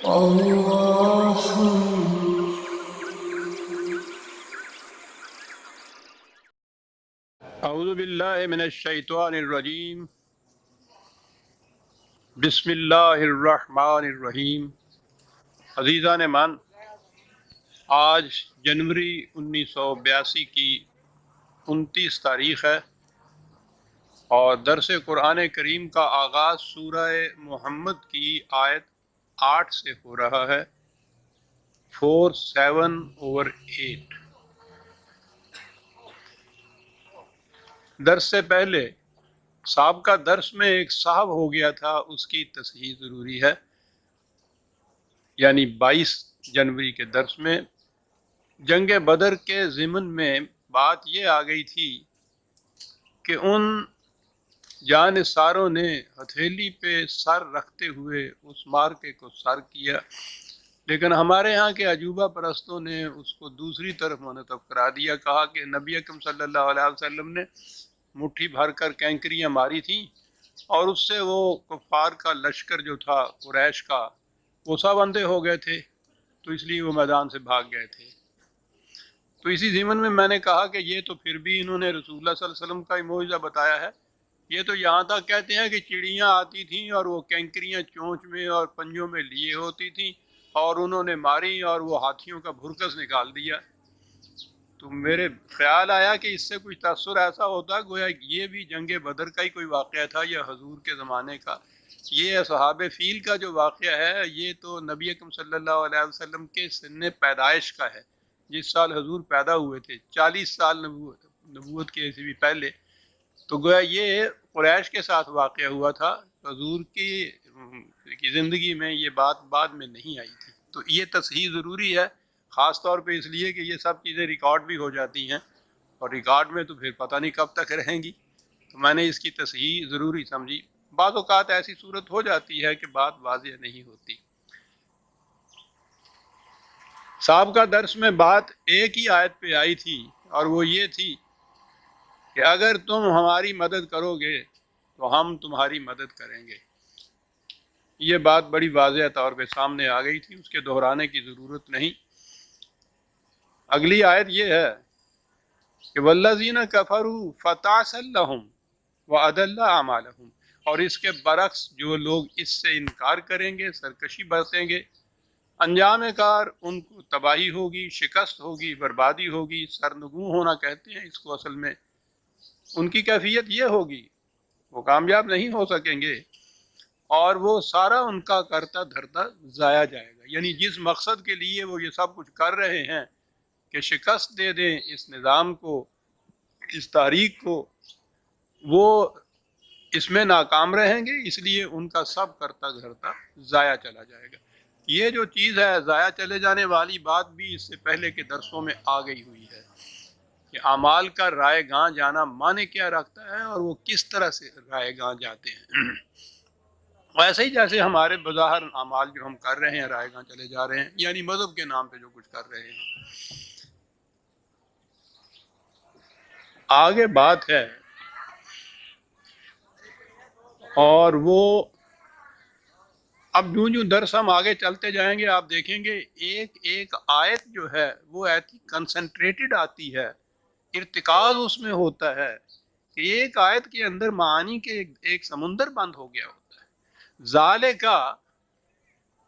اللہ اعوذ باللہ من الشیطان الرجیم بسم اللہ الرحمن الرحیم۔ عزیزان من، آج جنوری 1982 کی 29 تاریخ ہے اور درس قرآن کریم کا آغاز سورہ محمد کی آیت 8 سے ہو رہا ہے، 4:7/8۔ درس سے پہلے سابقہ درس میں ایک صاحب ہو گیا تھا، اس کی تصحیح ضروری ہے۔ یعنی 22 جنوری کے درس میں جنگ بدر کے ضمن میں بات یہ آ گئی تھی کہ ان جانثاروں نے ہتھیلی پہ سر رکھتے ہوئے اس مارکے کو سر کیا، لیکن ہمارے ہاں کے عجوبہ پرستوں نے اس کو دوسری طرف منتب کرا دیا، کہا کہ نبی اکرم صلی اللہ علیہ وسلم نے مٹھی بھر کر کینکریاں ماری تھیں اور اس سے وہ کفار کا لشکر جو تھا قریش کا وہ سب اندھے ہو گئے تھے، تو اس لیے وہ میدان سے بھاگ گئے تھے۔ تو اسی ضمن میں نے کہا کہ یہ تو پھر بھی انہوں نے رسول اللہ صلی اللہ علیہ وسلم کا ہی معجزہ بتایا ہے۔ یہ تو یہاں تک کہتے ہیں کہ چڑیاں آتی تھیں اور وہ کینکریاں چونچ میں اور پنجوں میں لیے ہوتی تھیں اور انہوں نے ماری اور وہ ہاتھیوں کا بھرکس نکال دیا۔ تو میرے خیال آیا کہ اس سے کچھ تاثر ایسا ہوتا گویا یہ بھی جنگ بدر کا ہی کوئی واقعہ تھا یا حضور کے زمانے کا۔ یہ اصحاب فیل کا جو واقعہ ہے یہ تو نبی اکرم صلی اللہ علیہ وسلم کے سن پیدائش کا ہے، جس سال حضور پیدا ہوئے تھے، 40 سال نبوت کے سے بھی پہلے۔ تو گویا یہ قریش کے ساتھ واقعہ ہوا تھا، حضور کی زندگی میں یہ بات بعد میں نہیں آئی تھی۔ تو یہ تصحیح ضروری ہے، خاص طور پہ اس لیے کہ یہ سب چیزیں ریکارڈ بھی ہو جاتی ہیں اور ریکارڈ میں تو پھر پتہ نہیں کب تک رہیں گی، تو میں نے اس کی تصحیح ضروری سمجھی۔ بعض اوقات ایسی صورت ہو جاتی ہے کہ بات واضح نہیں ہوتی۔ سابقہ درس میں بات ایک ہی آیت پہ آئی تھی اور وہ یہ تھی کہ اگر تم ہماری مدد کرو گے تو ہم تمہاری مدد کریں گے۔ یہ بات بڑی واضح طور پہ سامنے آ گئی تھی، اس کے دہرانے کی ضرورت نہیں۔ اگلی آیت یہ ہے کہ والذین کفروا فتعسل لهم واضل اعمالهم، اور اس کے برعکس جو لوگ اس سے انکار کریں گے، سرکشی برتیں گے، انجام کار ان کو تباہی ہوگی، شکست ہوگی، بربادی ہوگی، سرنگوں ہونا کہتے ہیں اس کو اصل میں۔ ان کی کیفیت یہ ہوگی، وہ کامیاب نہیں ہو سکیں گے اور وہ سارا ان کا کرتا دھرتا ضائع جائے گا۔ یعنی جس مقصد کے لیے وہ یہ سب کچھ کر رہے ہیں کہ شکست دے دیں اس نظام کو، اس تاریخ کو، وہ اس میں ناکام رہیں گے، اس لیے ان کا سب کرتا دھرتا ضائع چلا جائے گا۔ یہ جو چیز ہے ضائع چلے جانے والی بات بھی اس سے پہلے کے درسوں میں آ گئی ہوئی ہے کہ اعمال کا رائے گاں جانا معنی کیا رکھتا ہے اور وہ کس طرح سے رائے گاں جاتے ہیں۔ ویسے ہی جیسے ہمارے بظاہر اعمال جو ہم کر رہے ہیں رائے گاں چلے جا رہے ہیں، یعنی مذہب کے نام پہ جو کچھ کر رہے ہیں۔ آگے بات ہے اور وہ اب جوں درس ہم آگے چلتے جائیں گے آپ دیکھیں گے ایک ایک آیت جو ہے وہ ایسی کنسنٹریٹڈ آتی ہے، ارتکاز اس میں ہوتا ہے کہ ایک آیت کے اندر معانی کے ایک سمندر بند ہو گیا ہوتا ہے۔ ذالکا،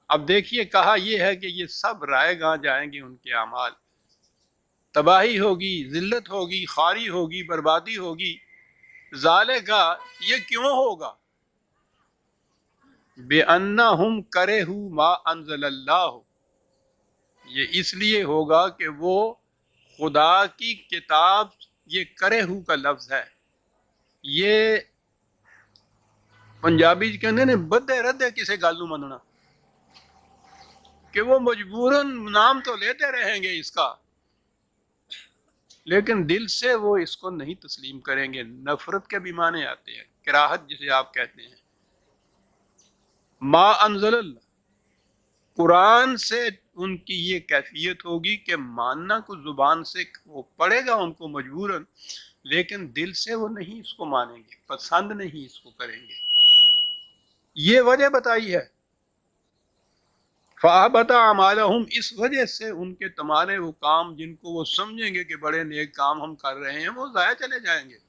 اب دیکھیے کہا یہ ہے کہ یہ سب رائے گاں جائیں گے، ان کے اعمال تباہی ہوگی، ذلت ہوگی، خواری ہوگی، بربادی ہوگی۔ ذالکا، یہ کیوں ہوگا؟ بِأَنَّهُمْ كَرِهُوا مَا أَنزَلَ اللَّهُ، یہ اس لیے ہوگا کہ وہ خدا کی کتاب، یہ کرہو کا لفظ ہے، یہ پنجابی کہتے ہیں بدے ردے کسے گل نو مننا، کہ وہ مجبوراً نام تو لیتے رہیں گے اس کا لیکن دل سے وہ اس کو نہیں تسلیم کریں گے۔ نفرت کے بھی معنی آتے ہیں، کراہت جسے آپ کہتے ہیں۔ ما انزل اللہ، قرآن سے ان کی یہ کیفیت ہوگی کہ ماننا کو زبان سے وہ پڑھے گا ان کو مجبوراً، لیکن دل سے وہ نہیں اس کو مانیں گے، پسند نہیں اس کو کریں گے۔ یہ وجہ بتائی ہے فَأَحْبَطَ أَعْمَالَهُمْ، اس وجہ سے ان کے تمہارے وہ کام جن کو وہ سمجھیں گے کہ بڑے نیک کام ہم کر رہے ہیں، وہ ضائع چلے جائیں گے.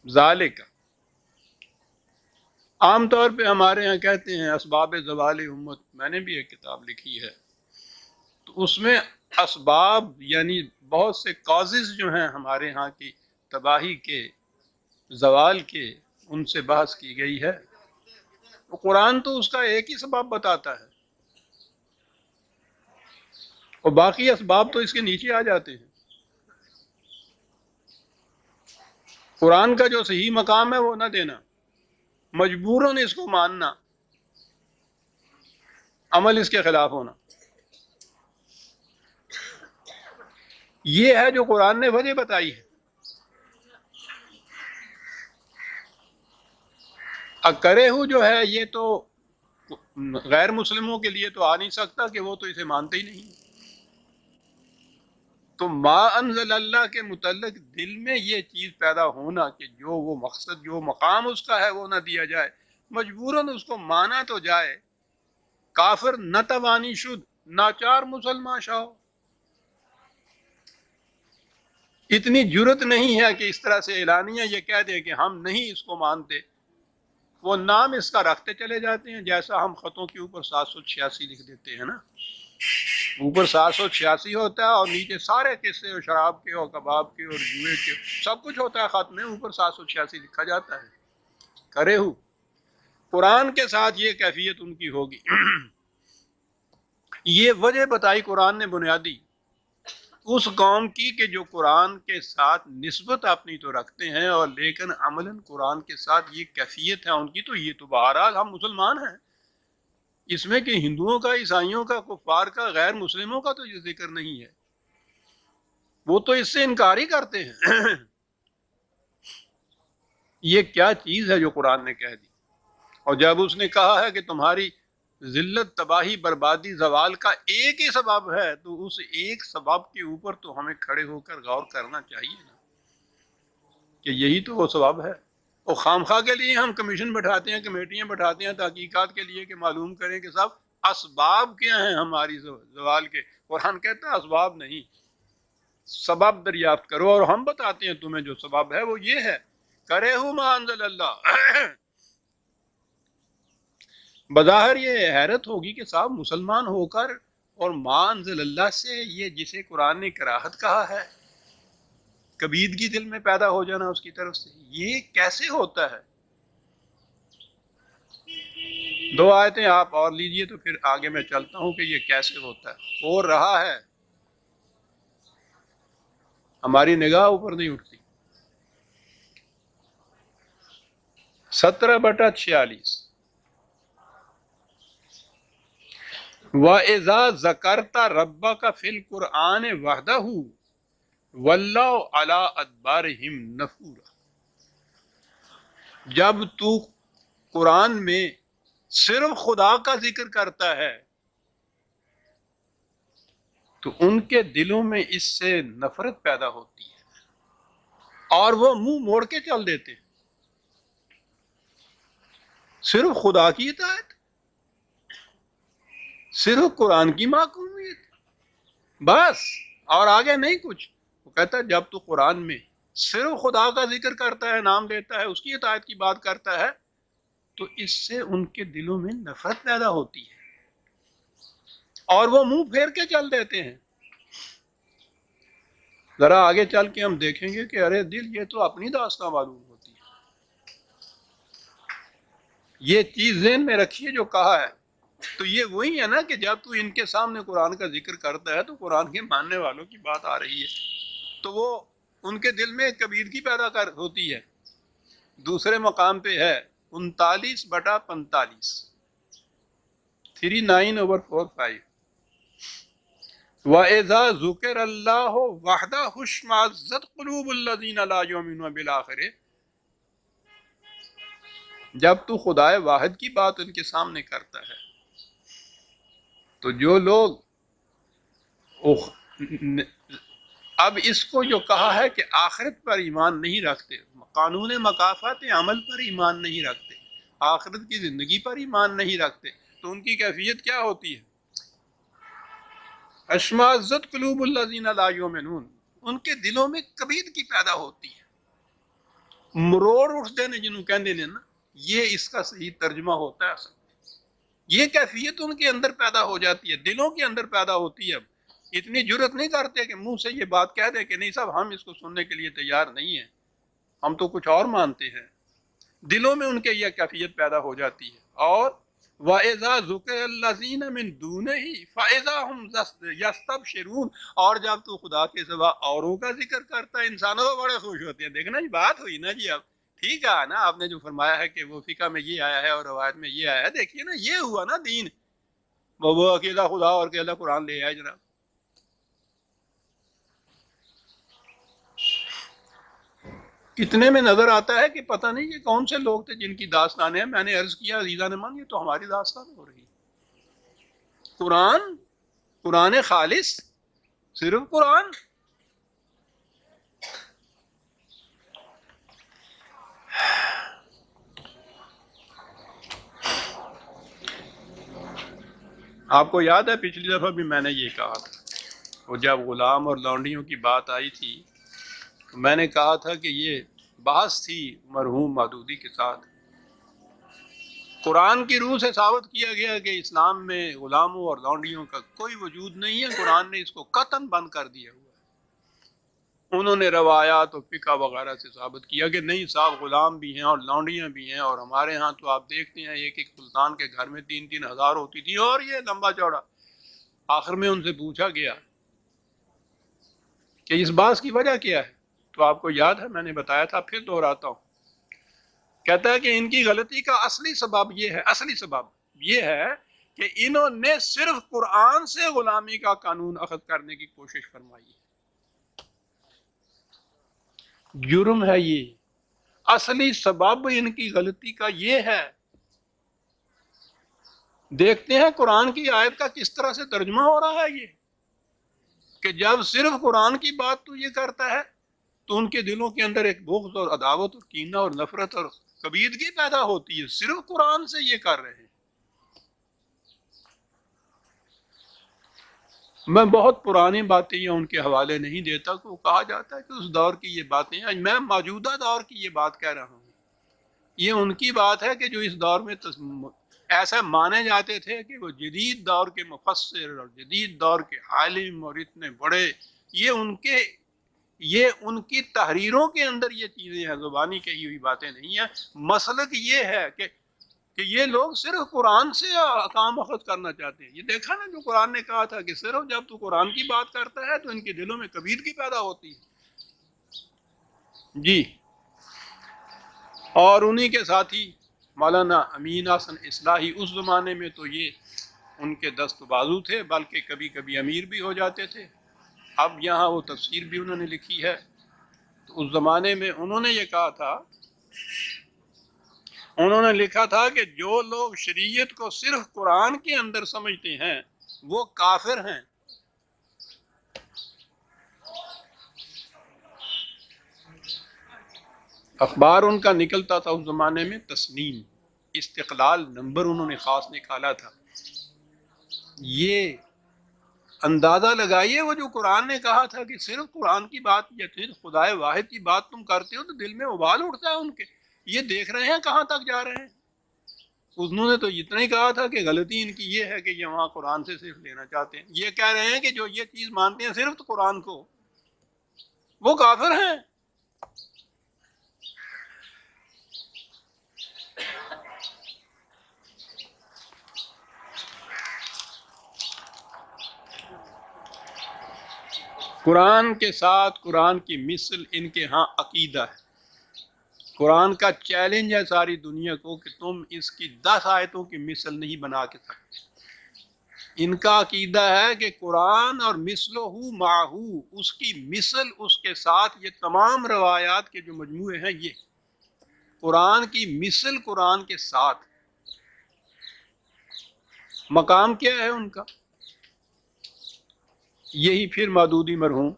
ذالک، عام طور پہ ہمارے ہاں کہتے ہیں اسباب زوال امت، میں نے بھی ایک کتاب لکھی ہے تو اس میں اسباب یعنی بہت سے کازز جو ہیں ہمارے ہاں کی تباہی کے، زوال کے، ان سے بحث کی گئی ہے. تو قرآن تو اس کا ایک ہی سبب بتاتا ہے اور باقی اسباب تو اس کے نیچے آ جاتے ہیں. قرآن کا جو صحیح مقام ہے وہ نہ دینا، مجبوراً اس کو ماننا، عمل اس کے خلاف ہونا، یہ ہے جو قرآن نے وجہ بتائی ہے. کرے ہو جو ہے یہ تو غیر مسلموں کے لیے تو آ نہیں سکتا کہ وہ تو اسے مانتے ہی نہیں. تو ما انزل اللہ کے متعلق دل میں یہ چیز پیدا ہونا کہ جو وہ مقصد، جو مقام اس کا ہے وہ نہ دیا جائے، مجبوراً اس کو مانا تو جائے. کافر نہ توانی شد، ناچار مسلمان شاہ، اتنی جرت نہیں ہے کہ اس طرح سے اعلانیہ یہ کہہ دے کہ ہم نہیں اس کو مانتے. وہ نام اس کا رکھتے چلے جاتے ہیں، جیسا ہم خطوں کے اوپر 786 لکھ دیتے ہیں نا، اوپر 786 ہوتا ہے اور نیچے سارے قصے اور شراب کے اور کباب کے اور جوئے کے سب کچھ ہوتا ہے خط میں، اوپر 786 لکھا جاتا ہے. کرے ہو قرآن کے ساتھ یہ کیفیت ان کی ہوگی. یہ وجہ بتائی قرآن نے بنیادی اس قوم کی کہ جو قرآن کے ساتھ نسبت اپنی تو رکھتے ہیں اور لیکن عملاً قرآن کے ساتھ یہ کیفیت ہے ان کی. تو یہ تو بہرحال ہم مسلمان ہیں، اس میں کہ ہندوؤں کا، عیسائیوں کا، کفار کا، غیر مسلموں کا تو یہ ذکر نہیں ہے، وہ تو اس سے انکار ہی کرتے ہیں. یہ کیا چیز ہے جو قرآن نے کہہ دی. اور جب اس نے کہا ہے کہ تمہاری ذلت، تباہی، بربادی، زوال کا ایک ہی سبب ہے، تو اس ایک سبب کے اوپر تو ہمیں کھڑے ہو کر غور کرنا چاہیے نا کہ یہی تو وہ سبب ہے. اور خامخواہ کے لیے ہم کمیشن بٹھاتے ہیں، کمیٹیاں بٹھاتے ہیں تحقیقات کے لیے کہ معلوم کریں کہ صاحب اسباب کیا ہیں ہماری زوال کے. قرآن کہتا ہے اسباب نہیں، سبب دریافت کرو، اور ہم بتاتے ہیں تمہیں جو سبب ہے وہ یہ ہے. کرے ہو ما انزل اللہ. بظاہر یہ حیرت ہوگی کہ صاحب مسلمان ہو کر اور ما انزل اللہ سے، یہ جسے قرآن نے کراہت کہا ہے، کبیدگی دل میں پیدا ہو جانا اس کی طرف سے، یہ کیسے ہوتا ہے. 2 آیتیں آپ اور لیجئے تو پھر آگے میں چلتا ہوں کہ یہ کیسے ہوتا ہے. ہو رہا ہے، ہماری نگاہ اوپر نہیں اٹھتی. 17/46 وَإِذَا ذَكَرْتَ رَبَّكَ فِي الْقُرْآنِ وَحْدَهُ وَلَّوْا عَلَىٰ أَدْبَارِهِمْ نُفُورًا. جب تو قرآن میں صرف خدا کا ذکر کرتا ہے تو ان کے دلوں میں اس سے نفرت پیدا ہوتی ہے اور وہ منہ موڑ کے چل دیتے ہیں. صرف خدا کی اطاعت، صرف قرآن کی محکومیت، بس اور آگے نہیں کچھ. وہ کہتا ہے جب تو قرآن میں صرف خدا کا ذکر کرتا ہے، نام لیتا ہے، اس کی اطاعت کی بات کرتا ہے، تو اس سے ان کے دلوں میں نفرت پیدا ہوتی ہے اور وہ منہ پھیر کے چل دیتے ہیں. ذرا آگے چل کے ہم دیکھیں گے کہ ارے دل، یہ تو اپنی داستان معلوم ہوتی ہے. یہ چیز ذہن میں رکھیے جو کہا ہے. تو یہ وہی ہے نا کہ جب تو ان کے سامنے قرآن کا ذکر کرتا ہے تو قرآن کے ماننے والوں کی بات آ رہی ہے تو وہ ان کے دل میں کبیدگی پیدا ہوتی ہے. دوسرے مقام پہ ہے 39/45 39/45 وَإِذَا ذُكِرَ اللَّهُ وَحْدَهُ اشْمَأَزَّتْ قُلُوبُ الَّذِينَ لَا يُؤْمِنُونَ بِالْآخِرَةِ. جب تو خدائے واحد کی بات ان کے سامنے کرتا ہے تو جو لوگ اب اس کو جو کہا ہے کہ آخرت پر ایمان نہیں رکھتے، قانون مکافات عمل پر ایمان نہیں رکھتے، آخرت کی زندگی پر ایمان نہیں رکھتے، تو ان کی کیفیت کیا ہوتی ہے؟ اشمازت قلوب الذین لا یؤمنون، ان کے دلوں میں کبیدگی پیدا ہوتی ہے، مروڑ اٹھتے ہیں جنہوں کہندے نے نا، یہ اس کا صحیح ترجمہ ہوتا ہے اصل میں۔ یہ کیفیت ان کے اندر پیدا ہو جاتی ہے، دلوں کے اندر پیدا ہوتی ہے۔ اتنی جرت نہیں کرتے کہ منہ سے یہ بات کہہ دیں کہ نہیں صاحب ہم اس کو سننے کے لیے تیار نہیں ہیں، ہم تو کچھ اور مانتے ہیں۔ دلوں میں ان کے یہ کیفیت پیدا ہو جاتی ہے۔ اور وَإِذَا ذُكِرَ الَّذِينَ مِن دُونِهِ فَإِذَا هُمْ يَسْتَبْشِرُونَ، اور جب تو خدا کے سوا اوروں کا ذکر کرتا ہے انسانوں کو بڑے خوش ہوتے ہیں۔ دیکھنا جی بات ہوئی نا جی، اب ٹھیک ہے نا، آپ نے جو فرمایا ہے کہ وہ فقہ میں یہ آیا ہے اور روایت میں یہ آیا ہے، دیکھیے نا یہ ہوا نا دین، وہ اکیلا خدا اور اکیلا قرآن لے آئے جناب۔ اتنے میں نظر آتا ہے کہ پتہ نہیں یہ کون سے لوگ تھے جن کی داستانیں ہیں۔ میں نے عرض کیا عزیزان من، یہ تو ہماری داستان ہو رہی ہے۔ قرآن، قرآن خالص، صرف قرآن۔ آپ کو یاد ہے پچھلی دفعہ بھی میں نے یہ کہا تھا، وہ جب غلام اور لونڈیوں کی بات آئی تھی تو میں نے کہا تھا کہ یہ بحث تھی مرحوم مودودی کے ساتھ۔ قرآن کی روح سے ثابت کیا گیا کہ اسلام میں غلاموں اور لونڈیوں کا کوئی وجود نہیں ہے، قرآن نے اس کو قطعاً بند کر دیا ہوا ہے۔ انہوں نے روایات اور فقہ وغیرہ سے ثابت کیا کہ نہیں صاحب غلام بھی ہیں اور لونڈیاں بھی ہیں، اور ہمارے ہاں تو آپ دیکھتے ہیں ایک ایک سلطان کے گھر میں 3-3 ہزار ہوتی تھی، اور یہ لمبا چوڑا۔ آخر میں ان سے پوچھا گیا کہ اس بات کی وجہ کیا ہے، تو آپ کو یاد ہے میں نے بتایا تھا، پھر دہراتا ہوں۔ کہتا ہے کہ ان کی غلطی کا اصلی سبب یہ ہے کہ انہوں نے صرف قرآن سے غلامی کا قانون اخذ کرنے کی کوشش فرمائی ہے۔ جرم ہے یہ، اصلی سبب ان کی غلطی کا یہ ہے۔ دیکھتے ہیں قرآن کی آیت کا کس طرح سے ترجمہ ہو رہا ہے یہ، کہ جب صرف قرآن کی بات تو یہ کرتا ہے تو ان کے دلوں کے اندر ایک بغض اور عداوت اور کینہ اور نفرت اور کبیدگی پیدا ہوتی ہے، صرف قرآن سے یہ کر رہے ہیں۔ میں بہت پرانی باتیں یا ان کے حوالے نہیں دیتا، تو کہا جاتا ہے کہ اس دور کی یہ باتیں ہیں، میں موجودہ دور کی یہ بات کہہ رہا ہوں۔ یہ ان کی بات ہے کہ جو اس دور میں ایسا مانے جاتے تھے کہ وہ جدید دور کے مفسر اور جدید دور کے عالم اور اتنے بڑے، یہ ان کی تحریروں کے اندر یہ چیزیں ہیں، زبانی کہی ہوئی باتیں نہیں ہیں۔ مسلک یہ ہے کہ یہ لوگ صرف قرآن سے کام اخذ کرنا چاہتے ہیں۔ یہ دیکھا نا جو قرآن نے کہا تھا کہ صرف جب تو قرآن کی بات کرتا ہے تو ان کے دلوں میں کبیدگی پیدا ہوتی ہے جی۔ اور انہی کے ساتھی مولانا امین حسن اصلاحی، اس زمانے میں تو یہ ان کے دست بازو تھے، بلکہ کبھی کبھی امیر بھی ہو جاتے تھے۔ اب یہاں وہ تفسیر بھی انہوں نے لکھی ہے، تو اس زمانے میں انہوں نے یہ کہا تھا، انہوں نے لکھا تھا کہ جو لوگ شریعت کو صرف قرآن کے اندر سمجھتے ہیں وہ کافر ہیں۔ اخبار ان کا نکلتا تھا اس زمانے میں تسنیم، استقلال نمبر انہوں نے خاص نکالا تھا۔ یہ اندازہ لگائیے، وہ جو قرآن نے کہا تھا کہ صرف قرآن کی بات یا صرف خدائے واحد کی بات تم کرتے ہو، تو دل میں ابال اٹھتا ہے ان کے۔ یہ دیکھ رہے ہیں کہاں تک جا رہے ہیں۔ انہوں نے تو اتنا ہی کہا تھا کہ غلطی ان کی یہ ہے کہ یہ وہاں قرآن سے صرف لینا چاہتے ہیں۔ یہ کہہ رہے ہیں کہ جو یہ چیز مانتے ہیں صرف قرآن کو، وہ کافر ہیں۔ قرآن کے ساتھ قرآن کی مثل ان کے ہاں عقیدہ ہے۔ قرآن کا چیلنج ہے ساری دنیا کو کہ تم اس کی 10 آیتوں کی مثل نہیں بنا کے سکتے۔ ان کا عقیدہ ہے کہ قرآن اور مثلہ معہو، اس کی مثل، اس کے ساتھ یہ تمام روایات کے جو مجموعے ہیں، یہ قرآن کی مثل قرآن کے ساتھ۔ مقام کیا ہے ان کا؟ یہی پھر مودودی مرحوم،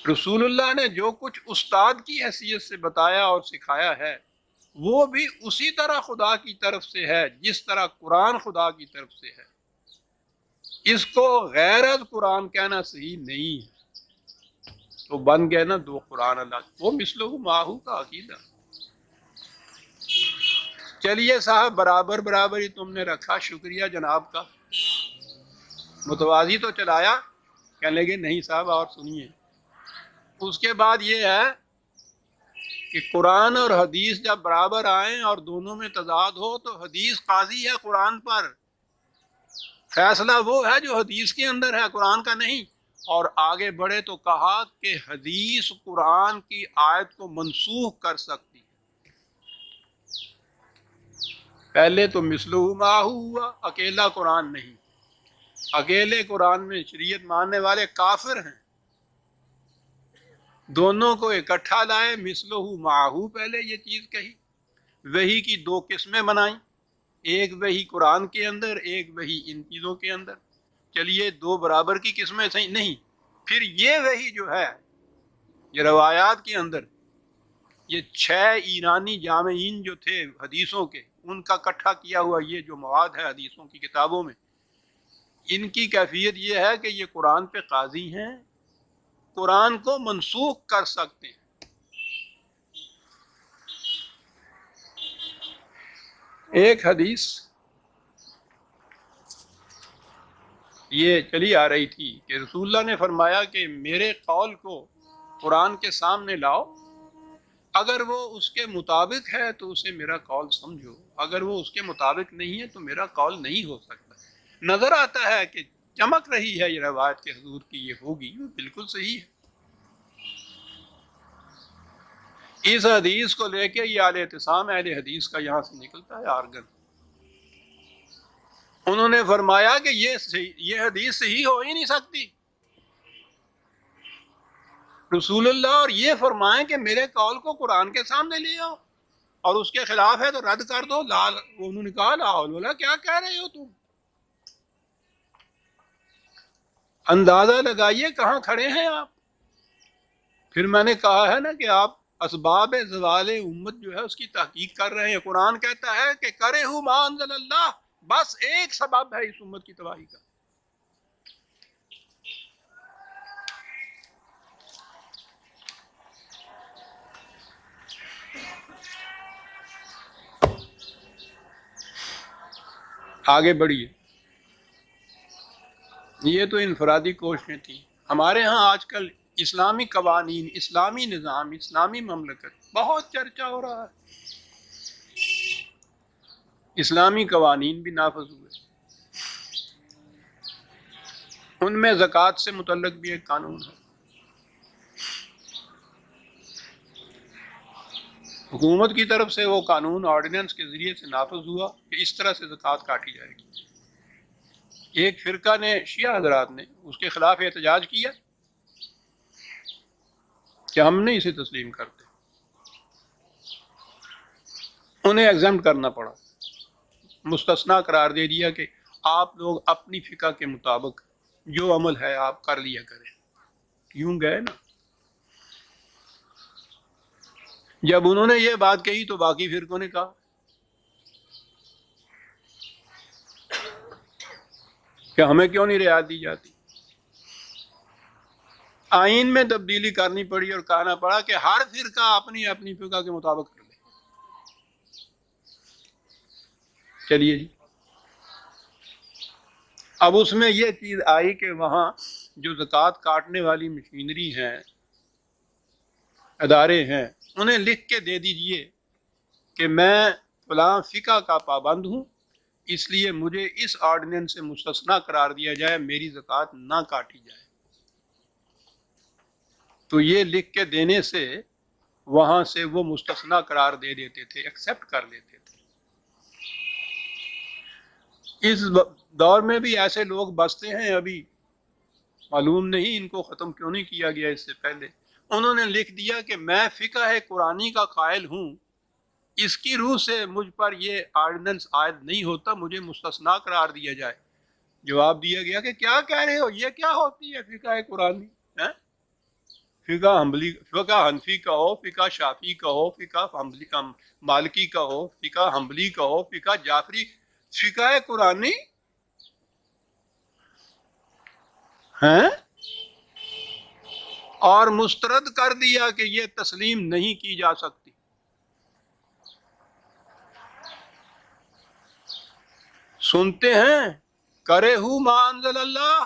رسول اللہ نے جو کچھ استاد کی حیثیت سے بتایا اور سکھایا ہے، وہ بھی اسی طرح خدا کی طرف سے ہے جس طرح قرآن خدا کی طرف سے ہے. اس کو غیر از قرآن کہنا صحیح نہیں ہے. تو بن گئے نا دو قرآن اللہ. وہ مثلہ ماہو کا عقیدہ. چلیے صاحب برابر برابر ہی تم نے رکھا، شکریہ جناب کا. متوازی تو چلایا. کہنے لگے نہیں صاحب اور سنیے. اس کے بعد یہ ہے کہ قرآن اور حدیث جب برابر آئیں اور دونوں میں تضاد ہو تو حدیث قاضی ہے قرآن پر. فیصلہ وہ ہے جو حدیث کے اندر ہے، قرآن کا نہیں. اور آگے بڑھے تو کہا کہ حدیث قرآن کی آیت کو منسوخ کر سکتی. پہلے تو مثلہ ما ہوا، اکیلا قرآن نہیں. اکیلے قرآن میں شریعت ماننے والے کافر ہیں. دونوں کو اکٹھا لائے، مثلہ معہو پہلے یہ چیز کہی. وحی کی دو قسمیں بنائیں، ایک وحی قرآن کے اندر، ایک وحی ان چیزوں کے اندر. چلیے دو برابر کی قسمیں صحیح نہیں. پھر یہ وحی جو ہے یہ روایات کے اندر یہ 6 ایرانی جامعین جو تھے حدیثوں کے، ان کا اکٹھا کیا ہوا یہ جو مواد ہے حدیثوں کی کتابوں میں، ان کی کیفیت یہ ہے کہ یہ قرآن پہ قاضی ہیں، قرآن کو منسوخ کر سکتے ہیں. ایک حدیث یہ چلی آ رہی تھی کہ رسول اللہ نے فرمایا کہ میرے قول کو قرآن کے سامنے لاؤ، اگر وہ اس کے مطابق ہے تو اسے میرا قول سمجھو، اگر وہ اس کے مطابق نہیں ہے تو میرا قول نہیں ہو سکتا. نظر آتا ہے کہ چمک رہی ہے یہ روایت کہ حضور کی یہ ہوگی، وہ بالکل صحیح ہے. اس حدیث کو لے کے یہ اہل اعتصام اہل حدیث کا یہاں سے نکلتا ہے آرگن. انہوں نے فرمایا کہ یہ حدیث صحیح ہو ہی نہیں سکتی. رسول اللہ اور یہ فرمائیں کہ میرے قول کو قرآن کے سامنے لے آؤ اور اس کے خلاف ہے تو رد کر دو. انہوں نے کہا لا حول ولا، کیا کہہ رہے ہو تم؟ اندازہ لگائیے کہاں کھڑے ہیں آپ. پھر میں نے کہا ہے نا کہ آپ اسباب زوال امت جو ہے اس کی تحقیق کر رہے ہیں. قرآن کہتا ہے کہ کرے ہو ما انزل اللہ، بس ایک سبب ہے اس امت کی تباہی کا. آگے بڑھیے. یہ تو انفرادی کوششیں تھیں. ہمارے ہاں آج کل اسلامی قوانین، اسلامی نظام، اسلامی مملکت بہت چرچا ہو رہا ہے. اسلامی قوانین بھی نافذ ہوئے. ان میں زکوٰۃ سے متعلق بھی ایک قانون ہے. حکومت کی طرف سے وہ قانون آرڈیننس کے ذریعے سے نافذ ہوا کہ اس طرح سے زکوٰۃ کاٹی جائے گی. ایک فرقہ نے، شیعہ حضرات نے اس کے خلاف احتجاج کیا کہ ہم نہیں اسے تسلیم کرتے. انہیں ایگزمپٹ کرنا پڑا، مستثنا قرار دے دیا کہ آپ لوگ اپنی فقہ کے مطابق جو عمل ہے آپ کر لیا کریں. یوں گئے نا. جب انہوں نے یہ بات کہی تو باقی فرقوں نے کہا کہ ہمیں کیوں نہیں رعایت دی جاتی. آئین میں تبدیلی کرنی پڑی اور کہنا پڑا کہ ہر فرقہ اپنی اپنی فقہ کے مطابق کر لے. چلیے جی. اب اس میں یہ چیز آئی کہ وہاں جو زکوٰۃ کاٹنے والی مشینری ہیں، ادارے ہیں، انہیں لکھ کے دے دیجئے کہ میں فلاں فقہ کا پابند ہوں، اس لیے مجھے اس آرڈیننس سے مستثنا قرار دیا جائے، میری زکوٰۃ نہ کاٹی جائے. تو یہ لکھ کے دینے سے وہاں سے وہ مستثنا قرار دے دیتے تھے، ایکسیپٹ کر لیتے تھے. اس دور میں بھی ایسے لوگ بستے ہیں ابھی، معلوم نہیں ان کو ختم کیوں نہیں کیا گیا اس سے پہلے. انہوں نے لکھ دیا کہ میں فقہ قرآنی کا قائل ہوں، اس کی روح سے مجھ پر یہ آرڈیننس عائد نہیں ہوتا، مجھے مستثنا قرار دیا جائے. جواب دیا گیا کہ کیا کہہ رہے ہو، یہ کیا ہوتی ہے فقہ قرآنی؟ فقہ حنبلی، فقہ حنفی کا ہو، فقہ شافعی کا ہو، فقہ حنبلی مالکی کا ہو، فقہ حنبلی کا ہو، فقہ جعفری، فقہ قرآنی ہیں، اور مسترد کر دیا کہ یہ تسلیم نہیں کی جا سکتی۔ سنتے ہیں کرے ہو ما انزل اللہ،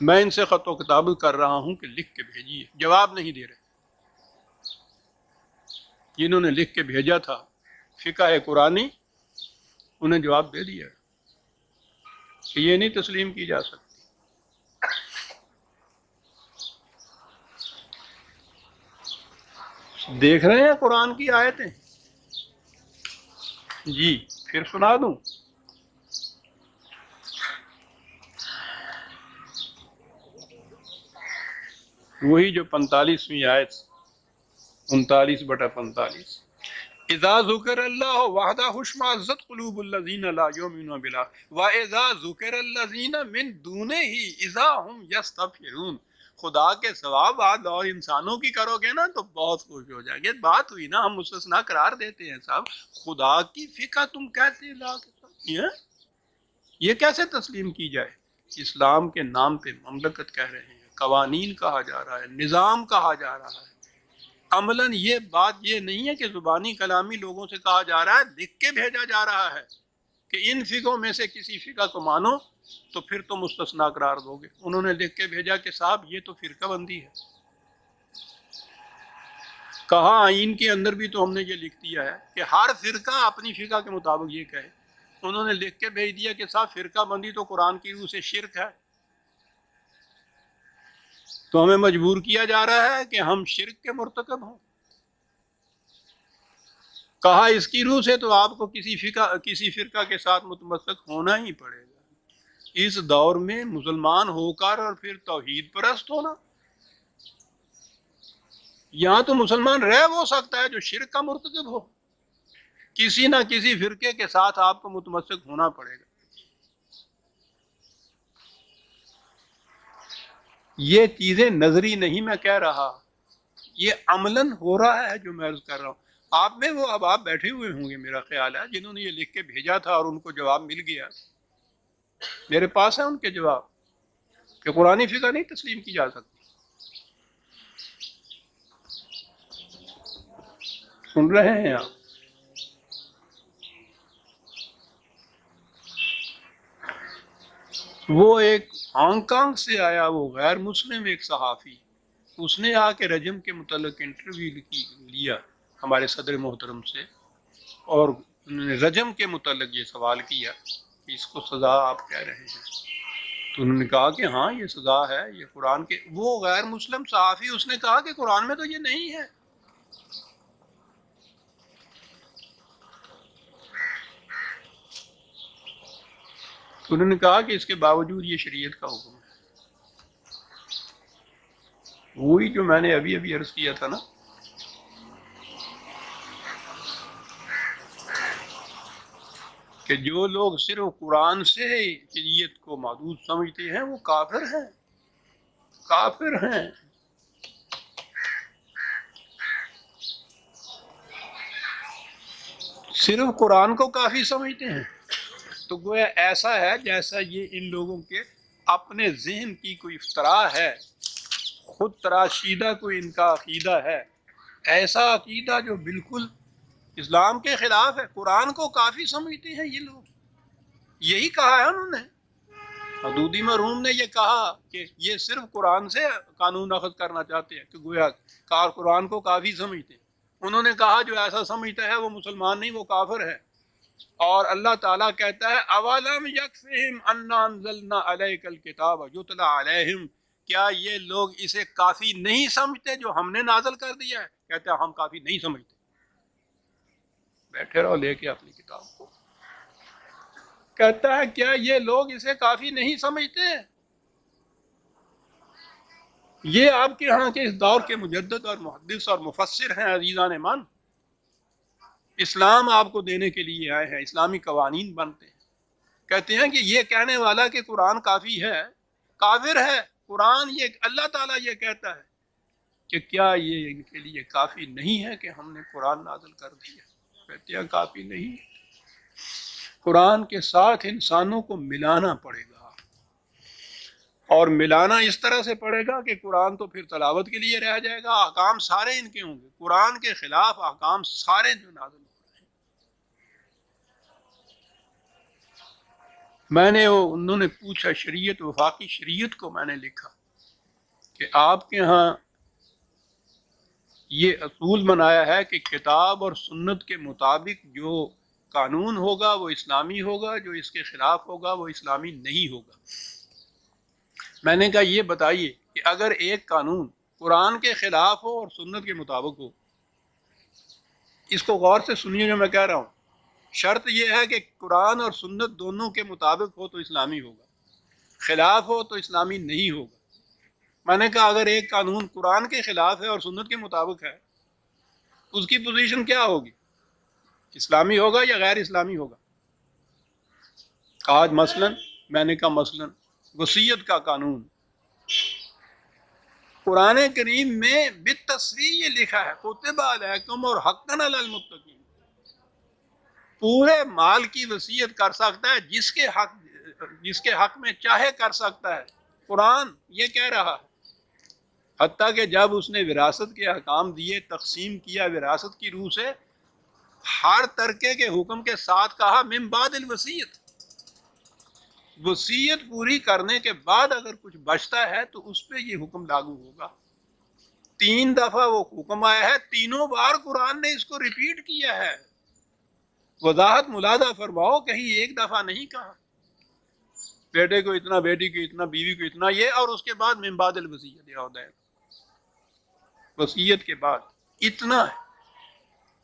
میں ان سے خط و کتاب کر رہا ہوں کہ لکھ کے بھیجیے، جواب نہیں دے رہے۔ جنہوں نے لکھ کے بھیجا تھا فقہ قرآنی، انہیں جواب دے دیا کہ یہ نہیں تسلیم کی جا سکتی۔ دیکھ رہے ہیں قرآن کی آیتیں؟ جی پھر سنا دوں، وہی جو 45ویں آیت، 39/45، اذا ذکر اللہ وحدہ اشمئزت قلوب الذین لا یؤمنون بالآخرۃ واذا ذکر الذین من دونہ اذا هم یستبشرون۔ خدا کے سوا بات اور انسانوں کی کرو گے نا تو بہت خوش ہو جائیں گے۔ بات ہوئی نا، ہم مستثنا قرار دیتے ہیں صاحب، خدا کی فقہ تم کہتے لا کے ساتھ، یہ کیسے تسلیم کی جائے؟ اسلام کے نام پہ مملکت کہہ رہے ہیں، قوانین کہا جا رہا ہے، نظام کہا جا رہا ہے، عملاً یہ بات یہ نہیں ہے کہ زبانی کلامی لوگوں سے کہا جا رہا ہے، لکھ کے بھیجا جا رہا ہے کہ ان فقہوں میں سے کسی فقہ کو مانو تو پھر تو مستثنا قرار دو گے۔ انہوں نے لکھ کے بھیجا کہ صاحب یہ تو فرقہ بندی ہے۔ کہا آئین کے اندر بھی تو ہم نے یہ لکھ دیا ہے کہ ہر فرقہ اپنی فقہ کے مطابق یہ کہے۔ انہوں نے لکھ کے بھیج دیا کہ صاحب فرقہ بندی تو قرآن کی روح سے شرک ہے، تو ہمیں مجبور کیا جا رہا ہے کہ ہم شرک کے مرتکب ہوں۔ کہا اس کی روح سے تو آپ کو کسی فرقہ کے ساتھ متمسک ہونا ہی پڑے گا۔ اس دور میں مسلمان ہو کر اور پھر توحید پرست ہونا، یہاں تو مسلمان رہ وہ سکتا ہے جو شرک کا مرتکب ہو، کسی نہ کسی فرقے کے ساتھ آپ کو متمسک ہونا پڑے گا۔ یہ چیزیں نظری نہیں میں کہہ رہا، یہ عملاً ہو رہا ہے جو میں عرض کر رہا ہوں۔ آپ میں وہ اب آپ بیٹھے ہوئے ہوں گے میرا خیال ہے جنہوں نے یہ لکھ کے بھیجا تھا اور ان کو جواب مل گیا، میرے پاس ہے ان کے جواب کہ قرآنی فقہ نہیں تسلیم کی جا سکتی۔ سن رہے ہیں آپ؟ وہ ایک ہانگ کانگ سے آیا، وہ غیر مسلم ایک صحافی، اس نے آ کے رجم کے متعلق انٹرویو لیا ہمارے صدر محترم سے، اور انہوں نے رجم کے متعلق یہ سوال کیا کہ اس کو سزا آپ کہہ رہے ہیں، تو انہوں نے کہا کہ ہاں یہ سزا ہے، یہ قرآن کے، وہ غیر مسلم صحافی اس نے کہا کہ قرآن میں تو یہ نہیں ہے۔ انہوں نے کہا کہ اس کے باوجود یہ شریعت کا حکم ہے۔ وہی جو میں نے ابھی عرض کیا تھا نا کہ جو لوگ صرف قرآن سے شریعت کو محدود سمجھتے ہیں وہ کافر ہیں، کافر ہیں۔ صرف قرآن کو کافی سمجھتے ہیں تو گویا ایسا ہے جیسا یہ ان لوگوں کے اپنے ذہن کی کوئی افتراء ہے، خود تراشیدہ کوئی ان کا عقیدہ ہے، ایسا عقیدہ جو بالکل اسلام کے خلاف ہے۔ قرآن کو کافی سمجھتے ہیں یہ لوگ، یہی کہا ہے انہوں نے۔ حدودی مرحوم نے یہ کہا کہ یہ صرف قرآن سے قانون اخذ کرنا چاہتے ہیں کہ گویا قرآن کو کافی سمجھتے ہیں۔ انہوں نے کہا جو ایسا سمجھتا ہے وہ مسلمان نہیں، وہ کافر ہے۔ اور اللہ تعالیٰ کہتا ہے اولم یکفہم انا انزلنا علیک الکتاب یتلی علیہم، کیا یہ لوگ اسے کافی نہیں سمجھتے جو ہم نے نازل کر دیا ہے؟ کہتے ہیں ہم کافی نہیں سمجھتے۔ بیٹھے رہو لے کے اپنی کتاب کو۔ کہتا ہے کیا یہ لوگ اسے کافی نہیں سمجھتے؟ یہ آپ کے ہاں کے اس دور کے مجدد اور محدث اور مفسر ہیں عزیزان من، اسلام آپ کو دینے کے لیے آئے ہیں، اسلامی قوانین بنتے ہیں۔ کہتے ہیں کہ یہ کہنے والا کہ قرآن کافی ہے، کافر ہے، قرآن یہ اللہ تعالیٰ یہ کہتا ہے کہ کیا یہ ان کے لیے کافی نہیں ہے کہ ہم نے قرآن نازل کر دیا؟ کہتے ہیں کافی نہیں، قرآن کے ساتھ انسانوں کو ملانا پڑے گا، اور ملانا اس طرح سے پڑے گا کہ قرآن تو پھر تلاوت کے لیے رہ جائے گا، احکام سارے ان کے ہوں گے، قرآن کے خلاف احکام سارے جو نازل ہوں گے۔ انہوں نے پوچھا شریعت، وفاقی شریعت کو میں نے لکھا کہ آپ کے ہاں یہ اصول بنایا ہے کہ کتاب اور سنت کے مطابق جو قانون ہوگا وہ اسلامی ہوگا، جو اس کے خلاف ہوگا وہ اسلامی نہیں ہوگا۔ میں نے کہا یہ بتائیے کہ اگر ایک قانون قرآن کے خلاف ہو اور سنت کے مطابق ہو، اس کو غور سے سنیے جو میں کہہ رہا ہوں، شرط یہ ہے کہ قرآن اور سنت دونوں کے مطابق ہو تو اسلامی ہوگا، خلاف ہو تو اسلامی نہیں ہوگا۔ میں نے کہا اگر ایک قانون قرآن کے خلاف ہے اور سنت کے مطابق ہے، اس کی پوزیشن کیا ہوگی؟ اسلامی ہوگا یا غیر اسلامی ہوگا؟ آج مثلاً میں نے کہا مثلاً وصیت کا قانون قرآن کریم میں بالتصریح یہ لکھا ہے کتب علیکم اور حقا علی المتقین، پورے مال کی وصیت کر سکتا ہے جس کے حق میں چاہے کر سکتا ہے، قرآن یہ کہہ رہا ہے۔ حتیٰ کہ جب اس نے وراثت کے احکام دیے، تقسیم کیا وراثت کی روح سے، ہر ترکے کے حکم کے ساتھ کہا من بعد الوصیت، وصیت پوری کرنے کے بعد اگر کچھ بچتا ہے تو اس پہ یہ حکم لاگو ہوگا۔ 3 دفعہ وہ حکم آیا ہے، تینوں بار قرآن نے اس کو ریپیٹ کیا ہے۔ وضاحت ملادہ فرماؤ، کہیں ایک دفعہ نہیں کہا بیٹے کو اتنا، بیٹی کو اتنا، بیوی کو اتنا، یہ اور اس کے بعد من بعد الوصیت، یہ ہوتا ہے وصیت کے بعد اتنا ہے۔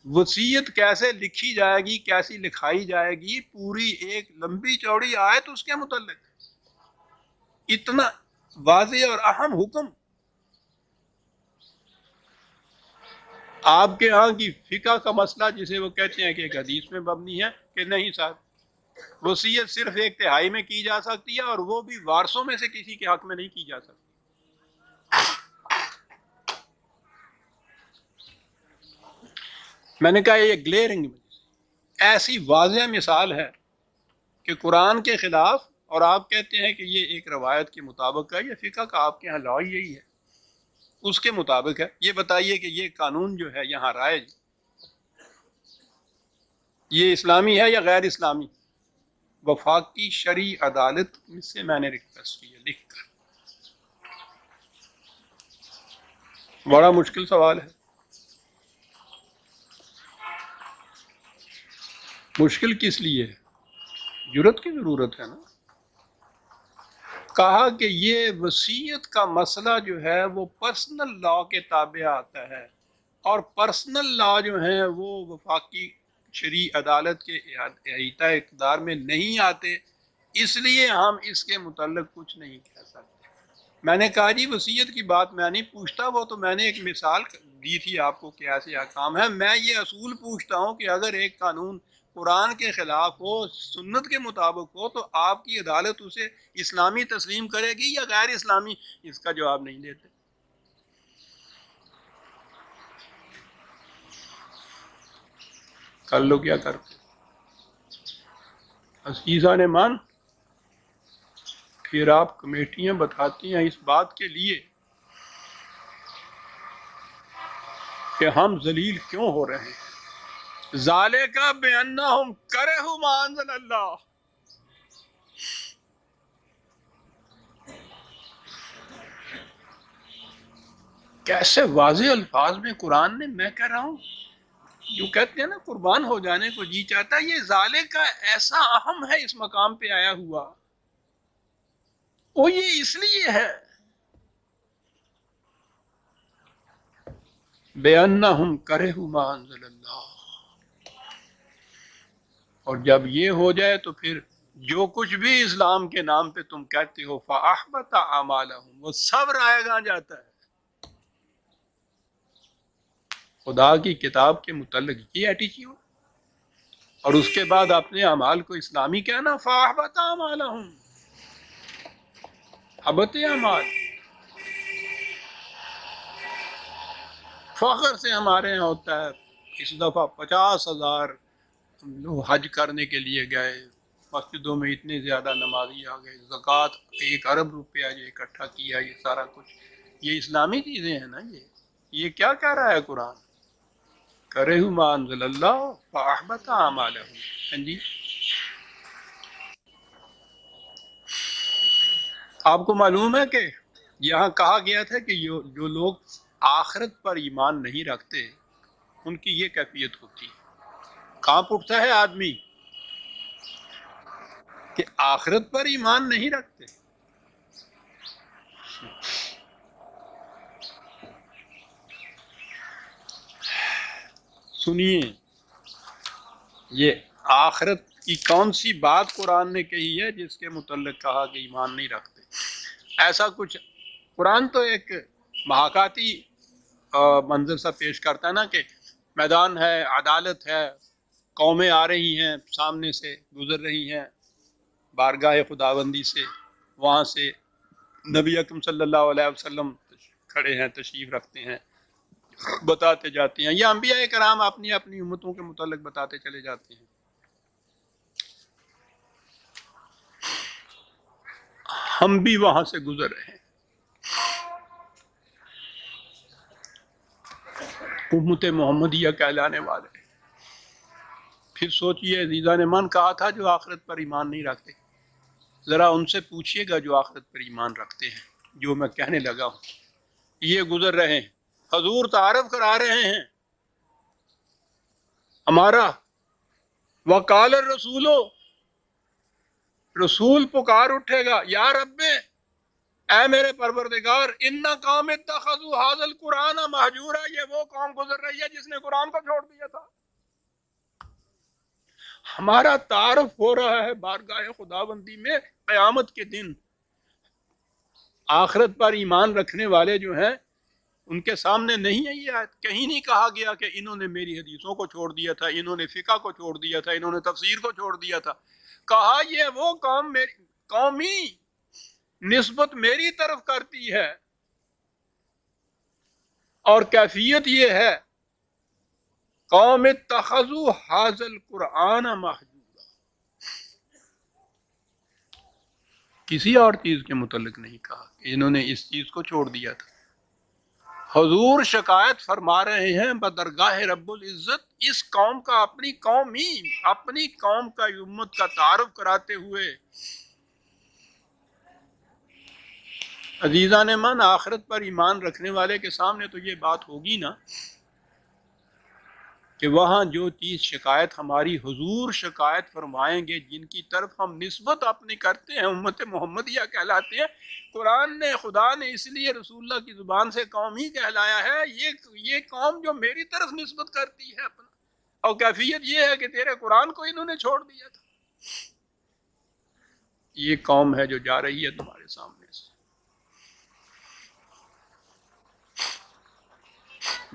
وصیت کیسے لکھی جائے گی، کیسی لکھائی جائے گی، پوری ایک لمبی چوڑی آیت اس کے متعلق، اتنا واضح اور اہم حکم۔ آپ کے ہاں کی فقہ کا مسئلہ جسے وہ کہتے ہیں کہ ایک حدیث میں مبنی ہے کہ نہیں صاحب، وصیت صرف 1/3 میں کی جا سکتی ہے، اور وہ بھی وارثوں میں سے کسی کے حق میں نہیں کی جا سکتی۔ میں نے کہا یہ گلیئرنگ ایسی واضح مثال ہے کہ قرآن کے خلاف، اور آپ کہتے ہیں کہ یہ ایک روایت کے مطابق ہے، یہ فقہ کا آپ کے ہاں لا یہی ہے، اس کے مطابق ہے۔ یہ بتائیے کہ یہ قانون جو ہے یہاں رائج، یہ اسلامی ہے یا غیر اسلامی؟ وفاقی شرعی عدالت سے میں نے ریکویسٹ کی ہے لکھ کر، بڑا مشکل سوال ہے، مشکل کس لیے ہے؟ جرت کی ضرورت ہے نا۔ کہا کہ یہ وصیت کا مسئلہ جو ہے وہ پرسنل لا کے تابع آتا ہے، اور پرسنل لا جو ہیں وہ وفاقی شرعی عدالت کے احاطہ اقتدار میں نہیں آتے، اس لیے ہم اس کے متعلق کچھ نہیں کہہ سکتے۔ میں نے کہا جی وصیت کی بات میں نہیں پوچھتا، وہ تو میں نے ایک مثال دی تھی آپ کو کہ ایسے احکام ہے، میں یہ اصول پوچھتا ہوں کہ اگر ایک قانون قرآن کے خلاف ہو، سنت کے مطابق ہو، تو آپ کی عدالت اسے اسلامی تسلیم کرے گی یا غیر اسلامی؟ اس کا جواب نہیں دیتے۔ کر لو کیا کرتے، عزیزہ نے مان، پھر آپ کمیٹیاں بتاتی ہیں اس بات کے لیے کہ ہم ذلیل کیوں ہو رہے ہیں۔ ذالک بانہم کرہوا ما انزل اللہ، کیسے واضح الفاظ میں قرآن نے، میں کہہ رہا ہوں جو کہتے ہیں نا قربان ہو جانے کو جی چاہتا ہے، یہ ذالک کا ایسا اہم ہے اس مقام پہ آیا ہوا، وہ یہ اس لیے ہے بانہم کرہوا ما انزل اللہ، اور جب یہ ہو جائے تو پھر جو کچھ بھی اسلام کے نام پہ تم کہتے ہو فاحبط اعمالہم، وہ سب رائے گاں جاتا ہے۔ خدا کی کتاب کے متعلق یہ ایٹیچیوڈ، اور اس کے بعد اپنے اعمال کو اسلامی کہنا، فاحبط اعمالہم۔ حبت اعمال، فخر سے ہمارے یہاں ہوتا ہے اس دفعہ 50,000 لوگ حج کرنے کے لیے گئے، مسجدوں میں اتنے زیادہ نمازی آ گئے، زکوٰۃ 1 ارب روپیہ جو اکٹھا کیا، یہ سارا کچھ یہ اسلامی چیزیں ہیں نا۔ یہ کیا کہہ رہا ہے قرآن؟ کرہ ما انزل اللہ فاحبط اعمالہم۔ ہاں جی، آپ کو معلوم ہے کہ یہاں کہا گیا تھا کہ جو لوگ آخرت پر ایمان نہیں رکھتے ان کی یہ کیفیت ہوتی ہے۔ کانپ اٹھتا ہے آدمی کہ آخرت پر ایمان نہیں رکھتے۔ سنیے، یہ آخرت کی کون سی بات قرآن نے کہی ہے جس کے متعلق کہا کہ ایمان نہیں رکھتے؟ ایسا کچھ قرآن تو ایک محاکاتی منظر سا پیش کرتا ہے نا کہ میدان ہے، عدالت ہے، قومیں آ رہی ہیں، سامنے سے گزر رہی ہیں بارگاہ خداوندی سے، وہاں سے نبی اکرم صلی اللہ علیہ وسلم کھڑے ہیں، تشریف رکھتے ہیں، بتاتے جاتے ہیں، یا انبیاء کرام اپنی اپنی امتوں کے متعلق بتاتے چلے جاتے ہیں۔ ہم بھی وہاں سے گزر رہے ہیں، امت محمدیہ کہلانے والے۔ پھر سوچئے عزیزان من، کہا تھا جو آخرت پر ایمان نہیں رکھتے، ذرا ان سے پوچھئے گا جو آخرت پر ایمان رکھتے ہیں، جو میں کہنے لگا ہوں۔ یہ گزر رہے ہیں، حضور تعارف کرا رہے ہیں ہمارا، وقال الرسول، رسول پکار اٹھے گا، یا رب، اے میرے پروردگار، ان قوم اتخذوا ھذا القرآن مہجورا، یہ وہ قوم گزر رہی ہے جس نے قرآن کو چھوڑ دیا تھا۔ ہمارا تعارف ہو رہا ہے بارگاہ خداوندی میں قیامت کے دن۔ آخرت پر ایمان رکھنے والے جو ہیں ان کے سامنے نہیں ہے یہ آیت، کہیں نہیں کہا گیا کہ انہوں نے میری حدیثوں کو چھوڑ دیا تھا، انہوں نے فقہ کو چھوڑ دیا تھا، انہوں نے تفسیر کو چھوڑ دیا تھا۔ کہا یہ وہ قومی نسبت میری طرف کرتی ہے، اور کیفیت یہ ہے، قوم اتخذوا ھذا القرآن مہجورا، کسی اور چیز کے متعلق نہیں کہا کہ انہوں نے اس چیز کو چھوڑ دیا تھا۔ حضور شکایت فرما رہے ہیں بدرگاہ رب العزت اس قوم کا، اپنی قوم کا، امت کا تعارف کراتے ہوئے۔ عزیزان من، آخرت پر ایمان رکھنے والے کے سامنے تو یہ بات ہوگی نا کہ وہاں جو چیز شکایت ہماری، حضور شکایت فرمائیں گے جن کی طرف ہم نسبت اپنی کرتے ہیں، امت محمدیہ کہلاتے ہیں۔ قرآن نے، خدا نے اس لیے رسول اللہ کی زبان سے قوم ہی کہلایا ہے، یہ قوم جو میری طرف نسبت کرتی ہے اپنا، اور کیفیت یہ ہے کہ تیرے قرآن کو انہوں نے چھوڑ دیا تھا۔ یہ قوم ہے جو جا رہی ہے تمہارے سامنے سے،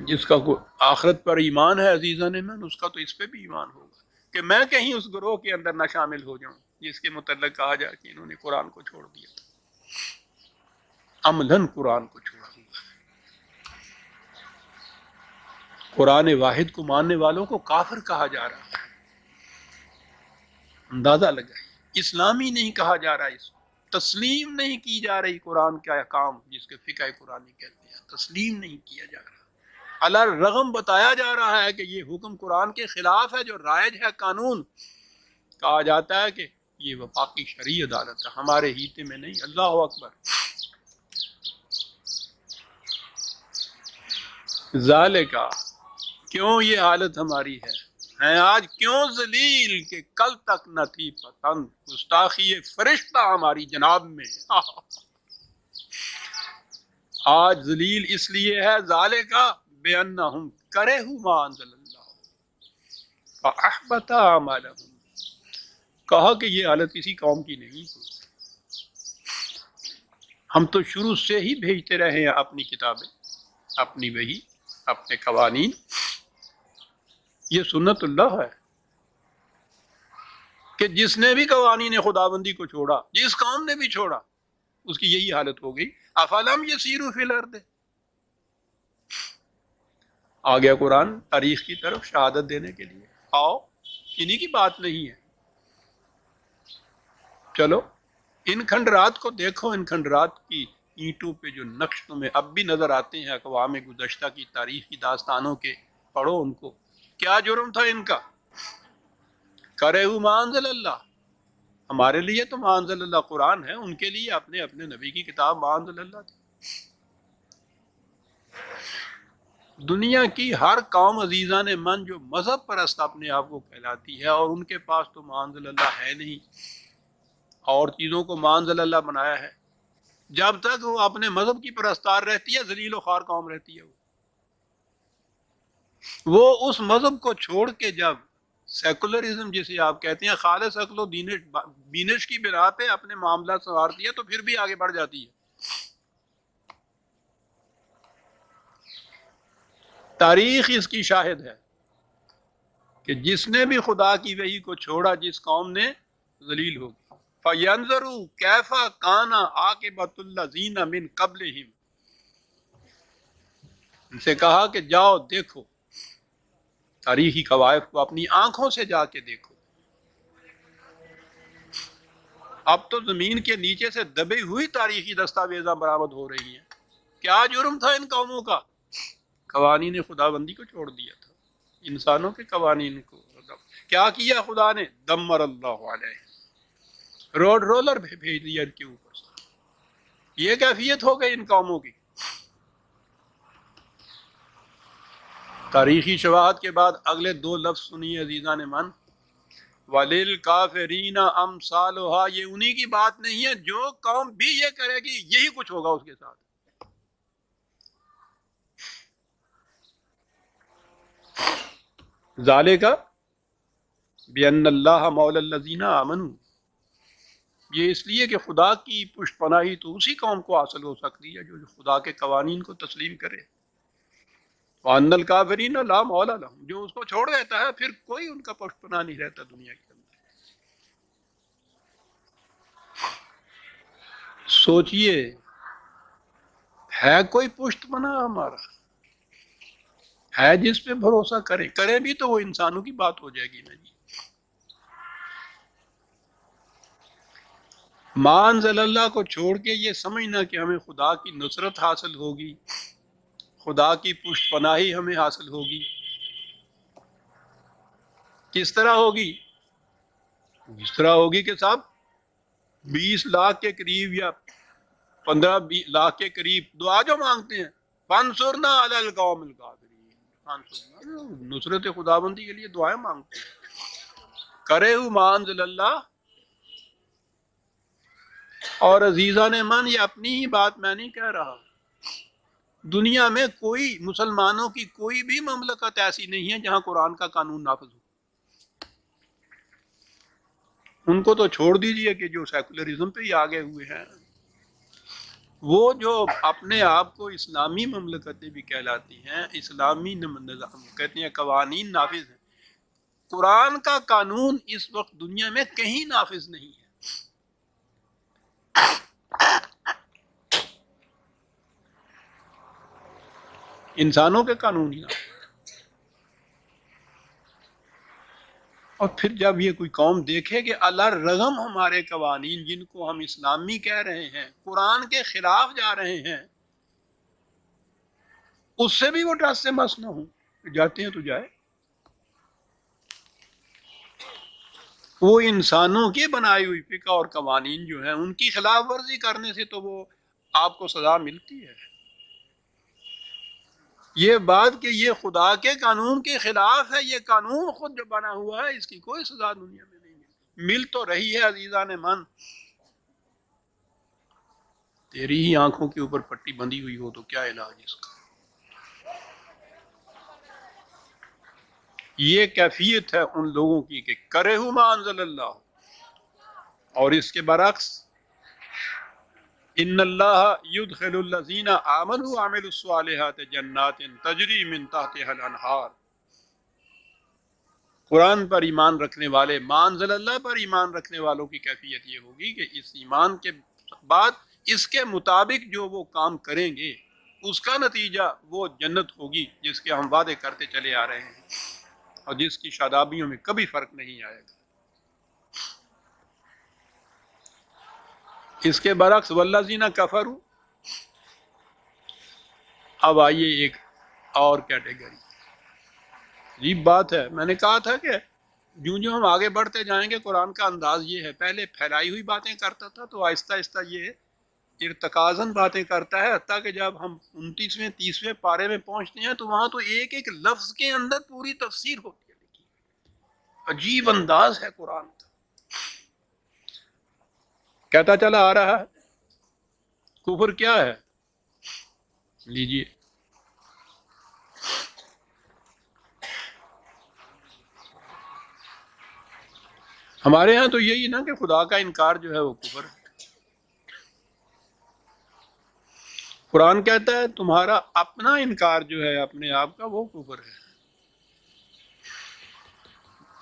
جس کا آخرت پر ایمان ہے عزیزان من، اس کا تو اس پہ بھی ایمان ہوگا کہ میں کہیں اس گروہ کے اندر نہ شامل ہو جاؤں جس کے متعلق کہا جائے کہ انہوں نے قرآن کو چھوڑ دیا تھا۔ عملاً قرآن کو چھوڑا ہوا ہے۔ قرآن واحد کو ماننے والوں کو کافر کہا جا رہا ہے، اندازہ لگائیے۔ اسلامی نہیں کہا جا رہا، اس کو تسلیم نہیں کی جا رہی، قرآن کا احکام جس کے فقہ قرآنی کہتے ہیں، تسلیم نہیں کیا جا رہا۔ علی الرغم بتایا جا رہا ہے کہ یہ حکم قرآن کے خلاف ہے، جو رائج ہے قانون، کہا جاتا ہے کہ یہ وفاقی شرعی عدالت ہے، ہمارے ہیتے میں نہیں۔ اللہ اکبر۔ ذالکا، کیوں یہ حالت ہماری ہے، ہیں آج کیوں ذلیل کہ کل تک نہ تھی پسند، گستاخی فرشتہ ہماری جناب میں۔ آج ذلیل اس لیے ہے، ذالکا بأنہم کرہوا ما انزل اللہ فاحبط اعمالہم، کہا کہ یہ حالت کسی قوم کی نہیں، ہم تو شروع سے ہی بھیجتے رہے ہیں اپنی کتابیں، اپنی وحی، اپنے قوانین، یہ سنت اللہ ہے کہ جس نے بھی قوانین خداوندی کو چھوڑا، جس قوم نے بھی چھوڑا، اس کی یہی حالت ہو گئی. افلم یسیروا فی الارض. آ گیا قرآن تاریخ کی طرف شہادت دینے کے لیے. آؤ انہی کی بات نہیں ہے. چلو ان کھنڈرات کو دیکھو، ان کھنڈرات کی اینٹوں پہ جو نقش تمہیں اب بھی نظر آتے ہیں اقوام گزشتہ کی تاریخ کی داستانوں کے، پڑھو ان کو. کیا جرم تھا ان کا؟ کرے ما انزل اللہ. ہمارے لیے تو ما انزل اللہ قرآن ہے، ان کے لیے اپنے اپنے نبی کی کتاب ما انزل اللہ تھی. دنیا کی ہر قوم عزیزان من جو مذہب پرست اپنے آپ کو کہلاتی ہے، اور ان کے پاس تو ما انزل اللہ ہے نہیں، اور چیزوں کو ما انزل اللہ بنایا ہے. جب تک وہ اپنے مذہب کی پرستار رہتی ہے، ذلیل و خوار قوم رہتی ہے. وہ اس مذہب کو چھوڑ کے جب سیکولرزم جسے آپ کہتے ہیں، خالص عقل و بینش کی بنا پہ اپنے معاملات سنوارتی ہے، تو پھر بھی آگے بڑھ جاتی ہے. تاریخ اس کی شاہد ہے کہ جس نے بھی خدا کی وحی کو چھوڑا، جس قوم نے، ذلیل ہوگی. فَيَنْظُرُوا كَيْفَ كَانَ عَاقِبَةُ الَّذِينَ مِنْ قَبْلِهِمْ. ان سے کہا کہ جاؤ دیکھو تاریخی قوائف کو، اپنی آنکھوں سے جا کے دیکھو. اب تو زمین کے نیچے سے دبی ہوئی تاریخی دستاویزاں برآمد ہو رہی ہیں. کیا جرم تھا ان قوموں کا؟ قوانین خدا بندی کو چھوڑ دیا تھا، انسانوں کے قوانین کو. کیا کیا خدا نے؟ دمر اللہ علیہ، روڈ رولر بھیج دیا ان کے اوپر سے. یہ کیفیت ہو گئی ان قوموں کی. تاریخی شواہد کے بعد اگلے دو لفظ سنیے عزیزان من. وَلِلْكَافِرِينَ أَمْثَالُهَا. یہ انہی کی بات نہیں ہے، جو قوم بھی یہ کرے گی یہی کچھ ہوگا اس کے ساتھ. ذَلِكَ بِأَنَّ اللَّهَ مَوْلَى الَّذِينَ آمَنُوا. یہ اس لیے کہ خدا کی پشت پناہی تو اسی قوم کو حاصل ہو سکتی ہے جو خدا کے قوانین کو تسلیم کرے. وَأَنَّ الْكَافِرِينَ لَا مَوْلَى لَهُمْ. جو اس کو چھوڑ دیتا ہے پھر کوئی ان کا پشت پناہ نہیں رہتا دنیا کے اندر. سوچئے ہے کوئی پشت پناہ ہمارا؟ ہے جس پہ بھروسہ کریں بھی تو وہ انسانوں کی بات ہو جائے گی نا جی. ما انزل اللہ کو چھوڑ کے یہ سمجھنا کہ ہمیں خدا کی نصرت حاصل ہوگی، خدا کی پشت پناہی ہمیں حاصل ہوگی. کس طرح ہوگی؟ جس طرح ہوگی کہ صاحب 20 لاکھ کے قریب یا 15 لاکھ کے قریب دعا جو مانگتے ہیں، فانصرنا علی القوم الکافرین. فانصرنا، نصرت خدا بندی کے لیے دعائیں مانگتے ہیں. کرے ما انزل اللہ. اور عزیزان من، یہ اپنی ہی بات میں نہیں کہہ رہا، دنیا میں کوئی مسلمانوں کی کوئی بھی مملکت ایسی نہیں ہے جہاں قرآن کا قانون نافذ ہو. ان کو تو چھوڑ دیجئے کہ جو سیکولرزم پہ ہی آگے ہوئے ہیں. وہ جو اپنے آپ کو اسلامی مملکتیں بھی کہلاتی ہیں، اسلامی نظام کہتے ہیں، قوانین نافذ ہیں. قرآن کا قانون اس وقت دنیا میں کہیں نافذ نہیں ہے. انسانوں کے قانون ہی نافذ. اور پھر جب یہ کوئی قوم دیکھے کہ الرغم ہمارے قوانین جن کو ہم اسلامی کہہ رہے ہیں قرآن کے خلاف جا رہے ہیں، اس سے بھی وہ ٹس سے مس نہ ہوں، جاتے ہیں تو جائے. وہ انسانوں کی بنائی ہوئی فقہ اور قوانین جو ہیں ان کی خلاف ورزی کرنے سے تو وہ آپ کو سزا ملتی ہے. یہ بات کہ یہ خدا کے قانون کے خلاف ہے، یہ قانون خود جو بنا ہوا ہے، اس کی کوئی سزا دنیا میں نہیں مل تو رہی ہے. عزیزان من، تیری ہی آنکھوں کے اوپر پٹی بندھی ہوئی ہو تو کیا علاج اس کا؟ یہ کیفیت ہے ان لوگوں کی کہ کرے ما انزل اللہ. اور اس کے برعکس ان اللہ یدخل الذین آمنوا وعملوا الصالحات جنات تجری من تحتها الانہار. قرآن پر ایمان رکھنے والے، ما انزل اللہ پر ایمان رکھنے والوں کی کیفیت یہ ہوگی کہ اس ایمان کے بعد اس کے مطابق جو وہ کام کریں گے اس کا نتیجہ وہ جنت ہوگی جس کے ہم وعدے کرتے چلے آ رہے ہیں اور جس کی شادابیوں میں کبھی فرق نہیں آئے گا۔ اس کے برعکس والذین کفروا، اب آئیے ایک اور کیٹیگری۔ عجیب بات ہے، میں نے کہا تھا کہ جو ہم آگے بڑھتے جائیں گے قرآن کا انداز یہ ہے، پہلے پھیلائی ہوئی باتیں کرتا تھا تو آہستہ آہستہ یہ ارتکازن باتیں کرتا ہے، حتیٰ کہ جب ہم 29ویں 30ویں پارے میں پہنچتے ہیں تو وہاں تو ایک ایک لفظ کے اندر پوری تفسیر ہوتی ہے۔ دیکھیے عجیب انداز ہے قرآن کا، کہتا چلا آ رہا ہے کفر کیا ہے، لیجیے ہمارے ہاں تو یہی نا کہ خدا کا انکار جو ہے وہ کفر ہے۔ قرآن کہتا ہے تمہارا اپنا انکار جو ہے اپنے آپ کا وہ کفر ہے۔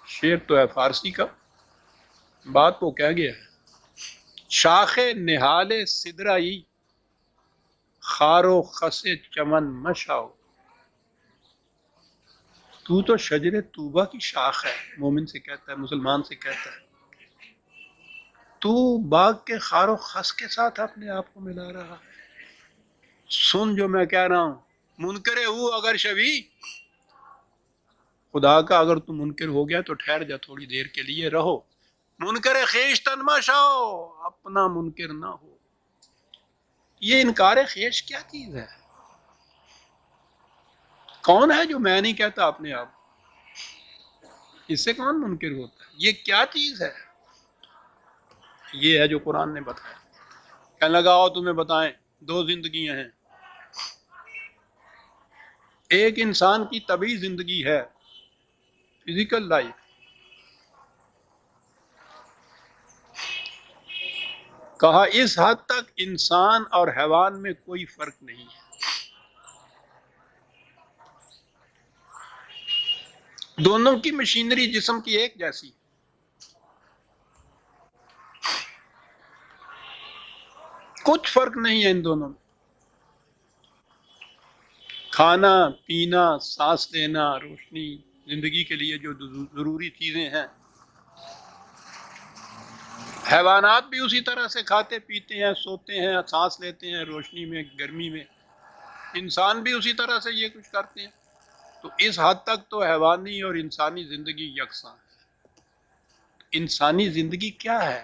شعر تو ہے فارسی کا، بات وہ کہہ گیا ہے، شاخ نہال سدرائی خار و خس چمن مشاؤ، تو شجر طوبہ کی شاخ ہے، مومن سے کہتا ہے، مسلمان سے کہتا ہے، تو باغ کے خار و خس کے ساتھ اپنے آپ کو ملا رہا ہے۔ سن جو میں کہہ رہا ہوں، منکر ہو اگر شبی، خدا کا اگر تم منکر ہو گیا تو ٹھہر جا، تھوڑی دیر کے لیے رہو، منکر خیشتن مشاؤ، اپنا منکر نہ ہو۔ یہ انکار خیش کیا چیز ہے؟ کون ہے جو میں نہیں کہتا اپنے آپ، اس سے کون منکر ہوتا ہے؟ یہ کیا چیز ہے؟ یہ ہے جو قرآن نے بتایا۔ کہنے لگا آؤ تمہیں بتائیں، دو زندگیاں ہیں، ایک انسان کی طبعی زندگی ہے، فزیکل لائف، کہا اس حد تک انسان اور حیوان میں کوئی فرق نہیں ہے، دونوں کی مشینری جسم کی ایک جیسی، کچھ فرق نہیں ہے ان دونوں میں، کھانا پینا، سانس لینا، روشنی، زندگی کے لیے جو ضروری چیزیں ہیں، حیوانات بھی اسی طرح سے کھاتے پیتے ہیں، سوتے ہیں، سانس لیتے ہیں، روشنی میں گرمی میں، انسان بھی اسی طرح سے یہ کچھ کرتے ہیں۔ تو اس حد تک تو حیوانی اور انسانی زندگی یکساں ہے۔ انسانی زندگی کیا ہے؟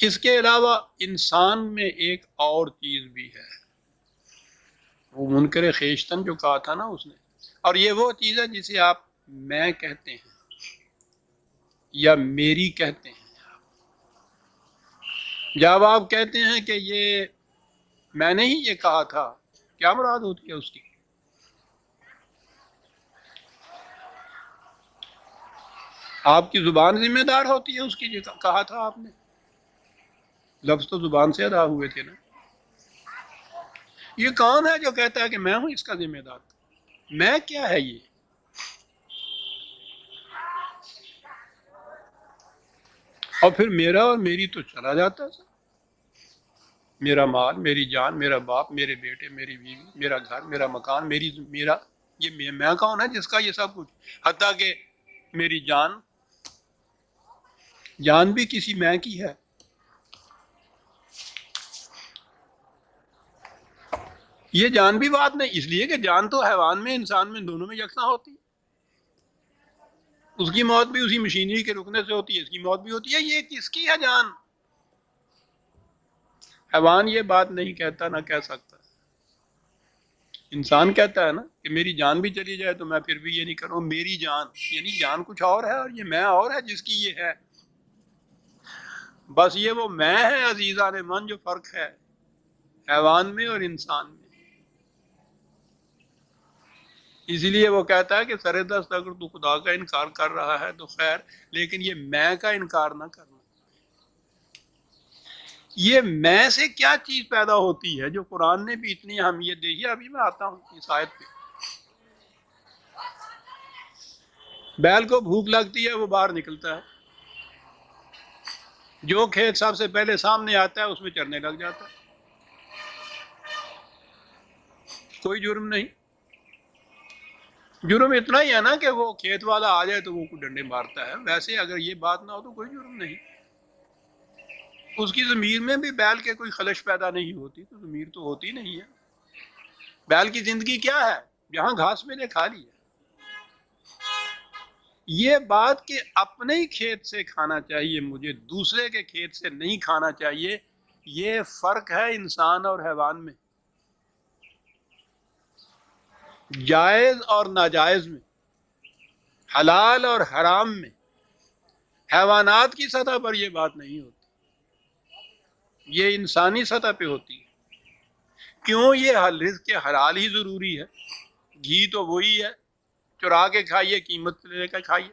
اس کے علاوہ انسان میں ایک اور چیز بھی ہے، وہ منکر خیشتن جو کہا تھا نا اس نے، اور یہ وہ چیز ہے جسے آپ میں کہتے ہیں یا میری کہتے ہیں۔ جب آپ کہتے ہیں کہ یہ میں نے ہی یہ کہا تھا، کیا مراد ہوتی ہے اس کی؟ آپ کی زبان ذمہ دار ہوتی ہے اس کی، جو کہا تھا آپ نے، لفظ تو زبان سے ادا ہوئے تھے نا۔ یہ کون ہے جو کہتا ہے کہ میں ہوں اس کا ذمہ دار؟ میں کیا ہے یہ؟ اور پھر میرا اور میری تو چلا جاتا ہے، میرا مال، میری جان، میرا باپ، میرے بیٹے، میری بیوی، میرا گھر، میرا مکان، میرا یہ میں کون ہے جس کا یہ سب کچھ؟ حتیٰ کہ میری جان بھی کسی میں کی ہے۔ یہ جان بھی بات نہیں، اس لیے کہ جان تو حیوان میں انسان میں دونوں میں یکساں ہوتی ہے، اس کی موت بھی اسی مشینری کے رکنے سے ہوتی ہے، اس کی موت بھی ہوتی ہے، یہ کس کی ہے جان؟ حیوان یہ بات نہیں کہتا، نہ کہہ سکتا، انسان کہتا ہے نا کہ میری جان بھی چلی جائے تو میں پھر بھی یہ نہیں کروں، میری جان یعنی جان کچھ اور ہے اور یہ میں اور ہے جس کی یہ ہے۔ بس یہ وہ میں ہے عزیزان من جو فرق ہے حیوان میں اور انسان میں۔ اسی لیے وہ کہتا ہے کہ سر دست اگر تو خدا کا انکار کر رہا ہے تو خیر، لیکن یہ میں کا انکار نہ کرنا۔ یہ میں سے کیا چیز پیدا ہوتی ہے جو قرآن نے بھی اتنی اہمیت دی ہے؟ ابھی میں آتا ہوں اس آیت پہ۔ بیل کو بھوک لگتی ہے، وہ باہر نکلتا ہے، جو کھیت سب سے پہلے سامنے آتا ہے اس میں چرنے لگ جاتا ہے، کوئی جرم نہیں۔ جرم اتنا ہی ہے نا کہ وہ کھیت والا آ جائے تو وہ کوئی ڈنڈے مارتا ہے، ویسے اگر یہ بات نہ ہو تو کوئی جرم نہیں۔ اس کی ضمیر میں بھی بیل کے کوئی خلش پیدا نہیں ہوتی، تو ضمیر تو ہوتی نہیں ہے۔ بیل کی زندگی کیا ہے؟ جہاں گھاس میں نے کھا لی ہے۔ یہ بات کہ اپنے ہی کھیت سے کھانا چاہیے مجھے، دوسرے کے کھیت سے نہیں کھانا چاہیے، یہ فرق ہے انسان اور حیوان میں، جائز اور ناجائز میں، حلال اور حرام میں۔ حیوانات کی سطح پر یہ بات نہیں ہوتی، یہ انسانی سطح پہ ہوتی ہے۔ کیوں؟ یہ رزق کے حلال ہی ضروری ہے، گھی تو وہی ہے، چرا کے کھائیے، قیمت لے کے کھائیے۔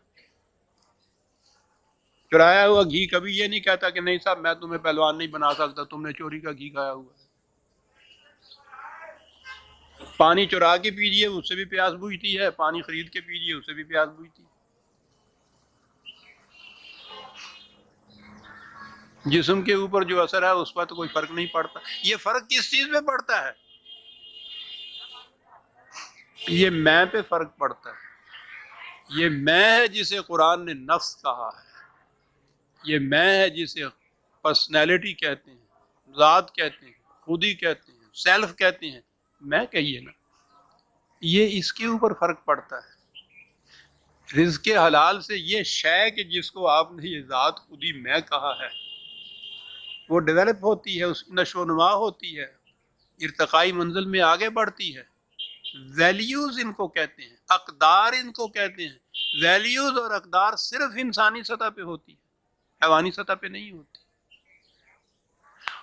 چرایا ہوا گھی کبھی یہ نہیں کہتا کہ نہیں صاحب میں تمہیں پہلوان نہیں بنا سکتا، تم نے چوری کا گھی کھایا ہوا ہے۔ پانی چرا کے پیجیے، اس سے بھی پیاس بجھتی ہے، پانی خرید کے پیجیے، اس سے بھی پیاس بجھتی ہے۔ جسم کے اوپر جو اثر ہے اس پر تو کوئی فرق نہیں پڑتا۔ یہ فرق کس چیز میں پڑتا ہے؟ یہ میں پہ فرق پڑتا ہے۔ یہ میں ہے جسے قرآن نے نفس کہا ہے، یہ میں ہے جسے پرسنالٹی کہتے ہیں، ذات کہتے ہیں، خودی کہتے ہیں، سیلف کہتے ہیں، میں کہیے نا، یہ اس کے اوپر فرق پڑتا ہے۔ رزق حلال سے یہ شے کہ جس کو آپ نے یہ ذات خودی میں کہا ہے وہ ڈیولپ ہوتی ہے، اس کی نشو و نما ہوتی ہے، ارتقائی منزل میں آگے بڑھتی ہے۔ ویلیوز ان کو کہتے ہیں، اقدار ان کو کہتے ہیں۔ ویلیوز اور اقدار صرف انسانی سطح پہ ہوتی ہے، حیوانی سطح پہ نہیں ہوتی۔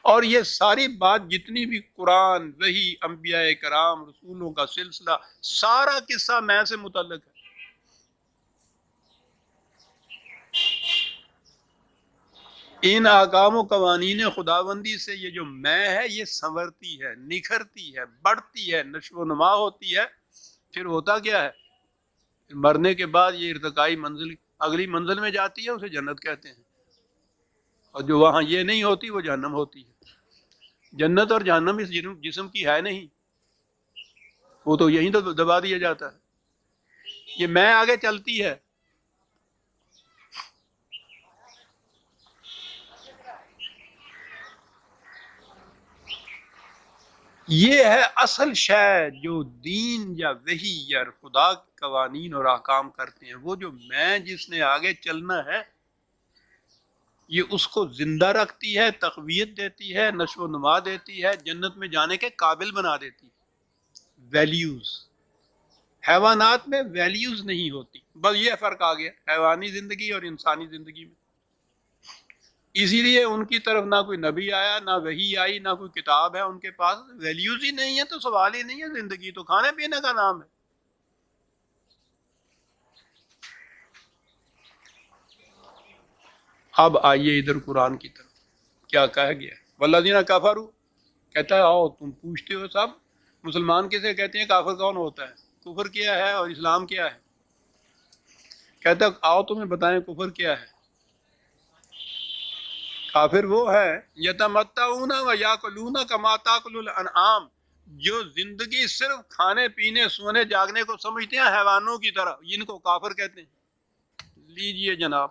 اور یہ ساری بات جتنی بھی قرآن، وحی، انبیاء کرام، رسولوں کا سلسلہ، سارا قصہ میں سے متعلق ہے۔ ان احکام و قوانین خداوندی سے یہ جو میں ہے یہ سنورتی ہے، نکھرتی ہے، بڑھتی ہے، نشو و نما ہوتی ہے۔ پھر ہوتا کیا ہے؟ مرنے کے بعد یہ ارتقائی منزل، اگلی منزل میں جاتی ہے، اسے جنت کہتے ہیں۔ اور جو وہاں یہ نہیں ہوتی وہ جہنم ہوتی ہے۔ جنت اور جہنم اس جسم کی ہے نہیں، وہ تو یہیں تو دبا دیا جاتا ہے۔ یہ میں آگے چلتی ہے۔ یہ ہے اصل شے جو دین یا وحی یا خدا کے قوانین اور احکام کرتے ہیں۔ وہ جو میں جس نے آگے چلنا ہے یہ اس کو زندہ رکھتی ہے، تقویت دیتی ہے، نشو و نما دیتی ہے، جنت میں جانے کے قابل بنا دیتی ہے۔ ویلیوز، حیوانات میں ویلیوز نہیں ہوتی، بس یہ فرق آ گیا حیوانی زندگی اور انسانی زندگی میں۔ اسی لیے ان کی طرف نہ کوئی نبی آیا، نہ وحی آئی، نہ کوئی کتاب ہے ان کے پاس۔ ویلیوز ہی نہیں ہے تو سوال ہی نہیں ہے، زندگی تو کھانے پینے کا نام ہے۔ اب آئیے ادھر قرآن کی طرف، کیا کہا گیا؟ والذین کفروا، کہتا ہے آؤ تم پوچھتے ہو سب مسلمان کسے کہتے ہیں، کافر کون ہوتا ہے، کفر کیا ہے اور اسلام کیا ہے؟ کہتا ہے آؤ تمہیں بتائیں کفر کیا ہے۔ کافر وہ ہے یتمتعون و یاکلون کما تاکل الانعام، جو زندگی صرف کھانے پینے سونے جاگنے کو سمجھتے ہیں حیوانوں کی طرح، ان کو کافر کہتے ہیں۔ لیجئے جناب،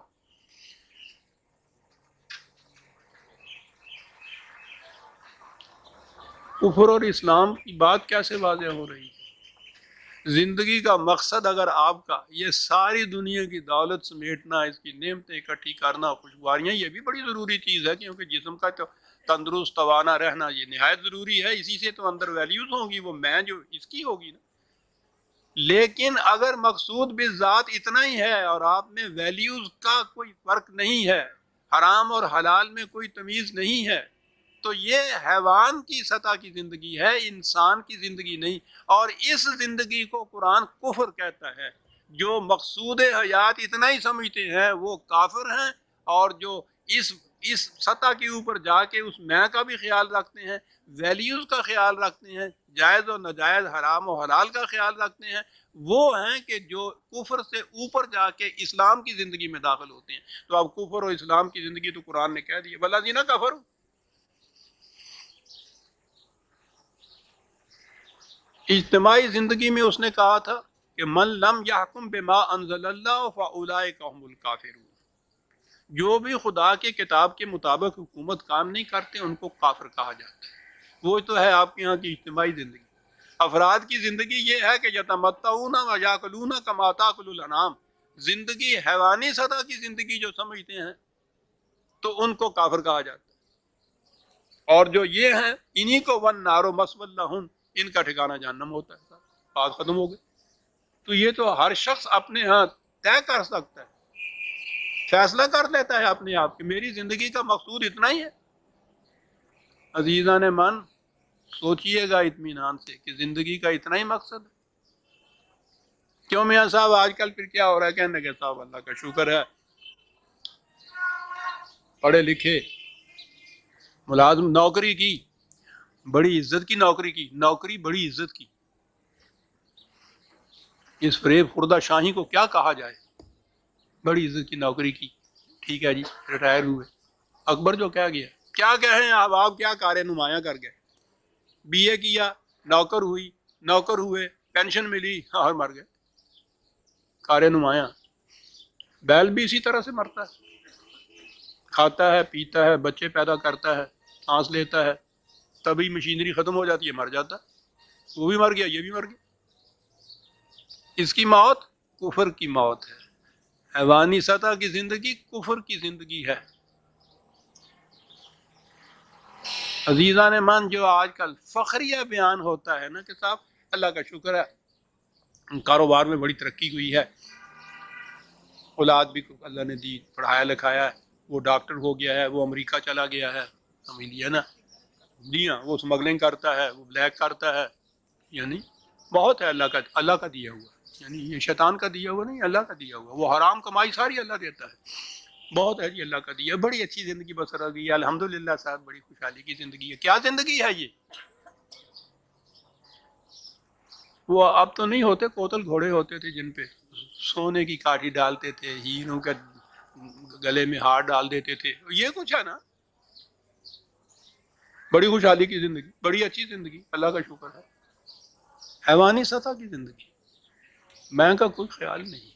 کفر اور اسلام کی بات کیسے واضح ہو رہی ہے؟ زندگی کا مقصد اگر آپ کا یہ ساری دنیا کی دولت سمیٹنا، اس کی نعمتیں اکٹھی کرنا، خوشگواریاں، یہ بھی بڑی ضروری چیز ہے، کیونکہ جسم کا تو تندرست توانا رہنا یہ نہایت ضروری ہے۔ اسی سے تو اندر ویلیوز ہوں گی، وہ میں جو اس کی ہوگی نا۔ لیکن اگر مقصود بالذات اتنا ہی ہے اور آپ میں ویلیوز کا کوئی فرق نہیں ہے، حرام اور حلال میں کوئی تمیز نہیں ہے، تو یہ حیوان کی سطح کی زندگی ہے، انسان کی زندگی نہیں۔ اور اس زندگی کو قرآن کفر کہتا ہے۔ جو مقصود حیات اتنا ہی سمجھتے ہیں وہ کافر ہیں، اور جو اس اس سطح کے اوپر جا کے اس میں کا بھی خیال رکھتے ہیں، ویلیوز کا خیال رکھتے ہیں، جائز و ناجائز، حرام و حلال کا خیال رکھتے ہیں، وہ ہیں کہ جو کفر سے اوپر جا کے اسلام کی زندگی میں داخل ہوتے ہیں۔ تو اب کفر و اسلام کی زندگی تو قرآن نے کہہ دی والذین کفروا، اجتماعی زندگی میں اس نے کہا تھا کہ من لم یحکم بما انزل اللہ فاولئک هم الکافرون، جو بھی خدا کے کتاب کے مطابق حکومت کام نہیں کرتے ان کو کافر کہا جاتا ہے۔ وہ تو ہے آپ کے ہاں کی اجتماعی زندگی۔ افراد کی زندگی یہ ہے کہ یتمتعون و یاکلون کما تاکل الانعام، زندگی حیوانی سطح کی زندگی جو سمجھتے ہیں تو ان کو کافر کہا جاتا ہے، اور جو یہ ہیں انہی کو ون نارو مسول لہم، ان کا ٹھکانہ جہنم ہوتا ہے۔ بات ختم ہو گئی۔ تو یہ تو ہر شخص اپنے ہاں طے کر سکتا ہے، فیصلہ کر لیتا ہے اپنے آپ کہ میری زندگی کا مقصود اتنا ہی ہے۔ عزیزان من، سوچئے گا اطمینان سے کہ زندگی کا اتنا ہی مقصد ہے۔ کیوں میاں صاحب آج کل پھر کیا ہو رہا ہے؟ کہنے کے صاحب اللہ کا شکر ہے، پڑھے لکھے ملازم نوکری کی، بڑی عزت کی نوکری کی، نوکری بڑی عزت کی، اس فریب خوردہ شاہی کو کیا کہا جائے؟ بڑی عزت کی نوکری کی، ٹھیک ہے جی، ریٹائر ہوئے۔ اکبر جو کہہ گیا، کیا کہیں آپ کیا کار نمایاں کر گئے؟ بی اے کیا، نوکر ہوئی، نوکر ہوئے، پینشن ملی اور مر گئے، کار نمایاں۔ بیل بھی اسی طرح سے مرتا ہے، کھاتا ہے، پیتا ہے، بچے پیدا کرتا ہے، سانس لیتا ہے، تبھی مشینری ختم ہو جاتی ہے، مر جاتا ہے۔ وہ بھی مر گیا، یہ بھی مر گیا۔ اس کی موت کفر کی موت ہے۔ حیوانی سطح کی زندگی کفر کی زندگی ہے۔ عزیزان من، جو آج کل فخریہ بیان ہوتا ہے نا کہ صاحب اللہ کا شکر ہے کاروبار میں بڑی ترقی ہوئی ہے، اولاد بھی اللہ نے دی، پڑھایا لکھایا ہے، وہ ڈاکٹر ہو گیا ہے، وہ امریکہ چلا گیا ہے، سمجھ لیا نا؟ جی ہاں، وہ اسمگلنگ کرتا ہے، وہ بلیک کرتا ہے، یعنی بہت ہے اللہ کا دیا ہوا، یعنی یہ شیطان کا دیا ہوا نہیں، اللہ کا دیا ہوا۔ وہ حرام کمائی ساری اللہ دیتا ہے، بہت ہے جی اللہ کا دیا، بڑی اچھی زندگی بسر ہو گئی ہے، الحمدللہ صاحب، بڑی خوشحالی کی زندگی ہے۔ کیا زندگی ہے یہ؟ وہ اب تو نہیں ہوتے، کوتل گھوڑے ہوتے تھے جن پہ سونے کی کاٹھی ڈالتے تھے، ہیروں کے گلے میں ہار ڈال دیتے تھے، یہ کچھ ہے نا؟ بڑی خوشحالی کی زندگی، بڑی اچھی زندگی، اللہ کا شکر ہے۔ حیوانی سطح کی زندگی، میں کا کوئی خیال نہیں،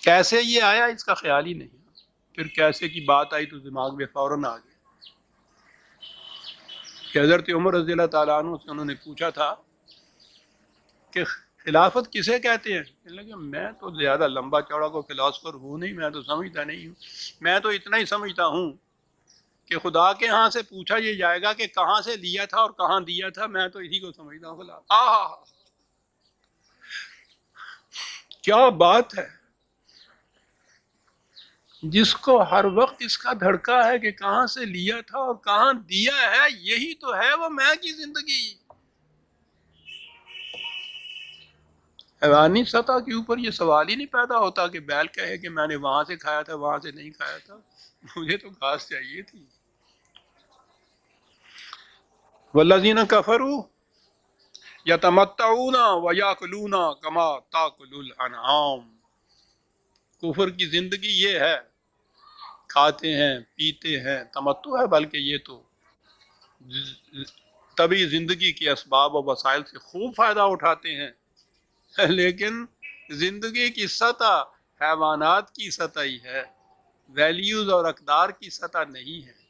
کیسے یہ آیا اس کا خیال ہی نہیں، پھر کیسے کی بات آئی تو دماغ میں فوراً آ گیا کہ حضرت عمر رضی اللہ تعالیٰ عنہ سے انہوں نے پوچھا تھا کہ خلافت کسے کہتے ہیں؟ کہنے لگے میں تو زیادہ لمبا چوڑا کو فلاسفر ہوں نہیں، میں تو سمجھتا نہیں ہوں، میں تو اتنا ہی سمجھتا ہوں کہ خدا کے ہاں سے پوچھا یہ جائے گا کہ کہاں سے لیا تھا اور کہاں دیا تھا، میں تو اسی کو سمجھتا ہوں خلافت۔ کیا بات ہے! جس کو ہر وقت اس کا دھڑکا ہے کہ کہاں سے لیا تھا اور کہاں دیا ہے، یہی تو ہے وہ میں کی زندگی۔ حیوانی سطح کے اوپر یہ سوال ہی نہیں پیدا ہوتا کہ بیل کہے کہ میں نے وہاں سے کھایا تھا، وہاں سے نہیں کھایا تھا، مجھے تو گھاس چاہیے تھی۔ والذین کفروا یتمتعون ویاکلون کما تاکل الانعام، کفر کی زندگی یہ ہے، کھاتے ہیں، پیتے ہیں، تمتع ہے، بلکہ یہ تو طبی زندگی کے اسباب و وسائل سے خوب فائدہ اٹھاتے ہیں، لیکن زندگی کی سطح حیوانات کی سطح ہی ہے، ویلیوز اور اقدار کی سطح نہیں ہے،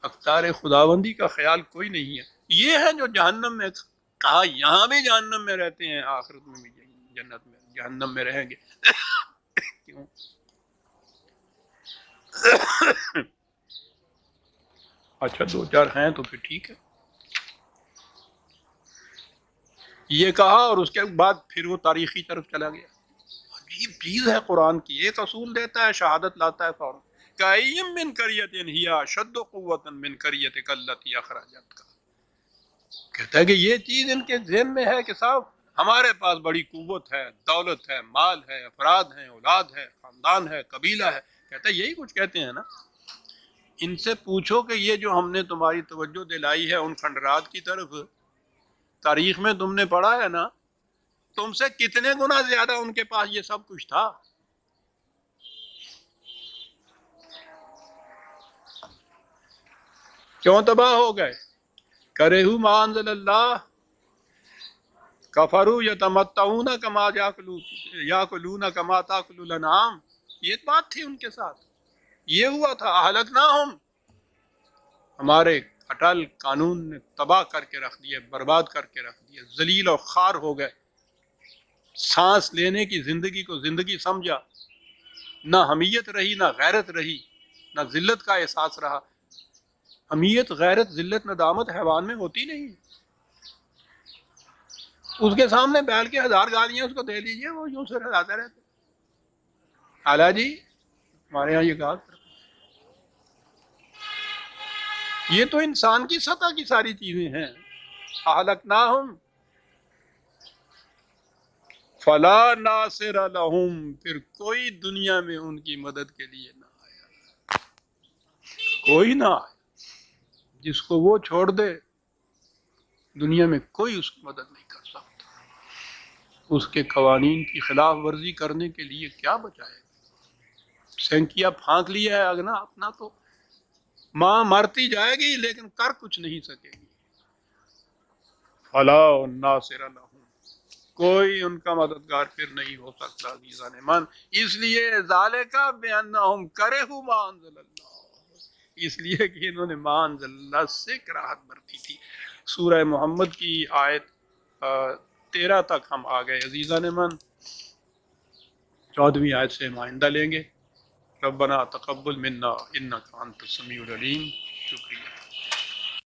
اقدار خداوندی کا خیال کوئی نہیں ہے۔ یہ ہے جو جہنم میں کہا، یہاں بھی جہنم میں رہتے ہیں، آخرت میں بھی جنت میں، جہنم میں رہیں گے۔ کیوں؟ اچھا دو چار ہیں تو پھر ٹھیک ہے۔ یہ کہا اور اس کے بعد پھر وہ تاریخی طرف چلا گیا۔ عجیب چیز ہے قرآن کی، ایک اصول دیتا ہے، شہادت لاتا ہے فوراً، کَأَيٍّ مِّن قَرْيَةٍ هِیَ أَشَدُّ قُوَّةً مِّن قَرْيَتِكَ الَّتِی أَخْرَجَتْکَ، کہتا ہے کہ یہ چیز ان کے ذہن میں ہے کہ صاحب ہمارے پاس بڑی قوت ہے، دولت ہے، مال ہے، افراد ہیں، اولاد ہے، خاندان ہے، قبیلہ ہے، کہتا ہے یہی کچھ کہتے ہیں نا، ان سے پوچھو کہ یہ جو ہم نے تمہاری توجہ دلائی ہے ان کھنڈرات کی طرف، تاریخ میں تم نے پڑھا ہے نا، تم سے کتنے گنا زیادہ ان کے پاس یہ سب کچھ تھا. کیوں تباہ ہو گئے؟ کرہو ما انزل اللہ، کفروا یتمتعون کما یاکلون کما تاکل الانعام. یہ بات تھی ان کے ساتھ، یہ ہوا تھا. اہلکناہم، ہمارے اٹل قانون نے تباہ کر کے رکھ دیا، برباد کر کے رکھ دیا، ذلیل اور خوار ہو گئے. سانس لینے کی زندگی کو زندگی سمجھا، نہ حمیت رہی، نہ غیرت رہی، نہ ذلت کا احساس رہا. حمیت، غیرت، ذلت، ندامت حیوان میں ہوتی نہیں. اس کے سامنے بیل کے 1000 گالیاں اس کو دے دیجئے، وہ یوں سے ہلاتے رہتے. اعلیٰ جی ہمارے یہاں یہ کہا، یہ تو انسان کی سطح کی ساری چیزیں ہیں. اہلکناہم فلا ناصر لہم، پھر کوئی دنیا میں ان کی مدد کے لیے نہ آیا، کوئی نہ آیا. جس کو وہ چھوڑ دے دنیا میں کوئی اس کی مدد نہیں کر سکتا. اس کے قوانین کی خلاف ورزی کرنے کے لیے کیا بچائے؟ سینکیا پھانک لیا ہے اگنا اپنا، تو ماں مرتی جائے گی لیکن کر کچھ نہیں سکے گی. فلا ناصر لہم، کوئی ان کا مددگار پھر نہیں ہو سکتا. عزیزان من، اس لیے ذالک بانہم کرہوا ما انزل اللہ، اس لیے کہ انہوں نے ما انزل اللہ سے کراہت برتی تھی. سورہ محمد کی آیت 13 تک ہم آ گئے. عزیزان من، 14ویں آیت سے ہم آئندہ لیں گے. ربنا تقبل منا انک انت السمیع العلیم.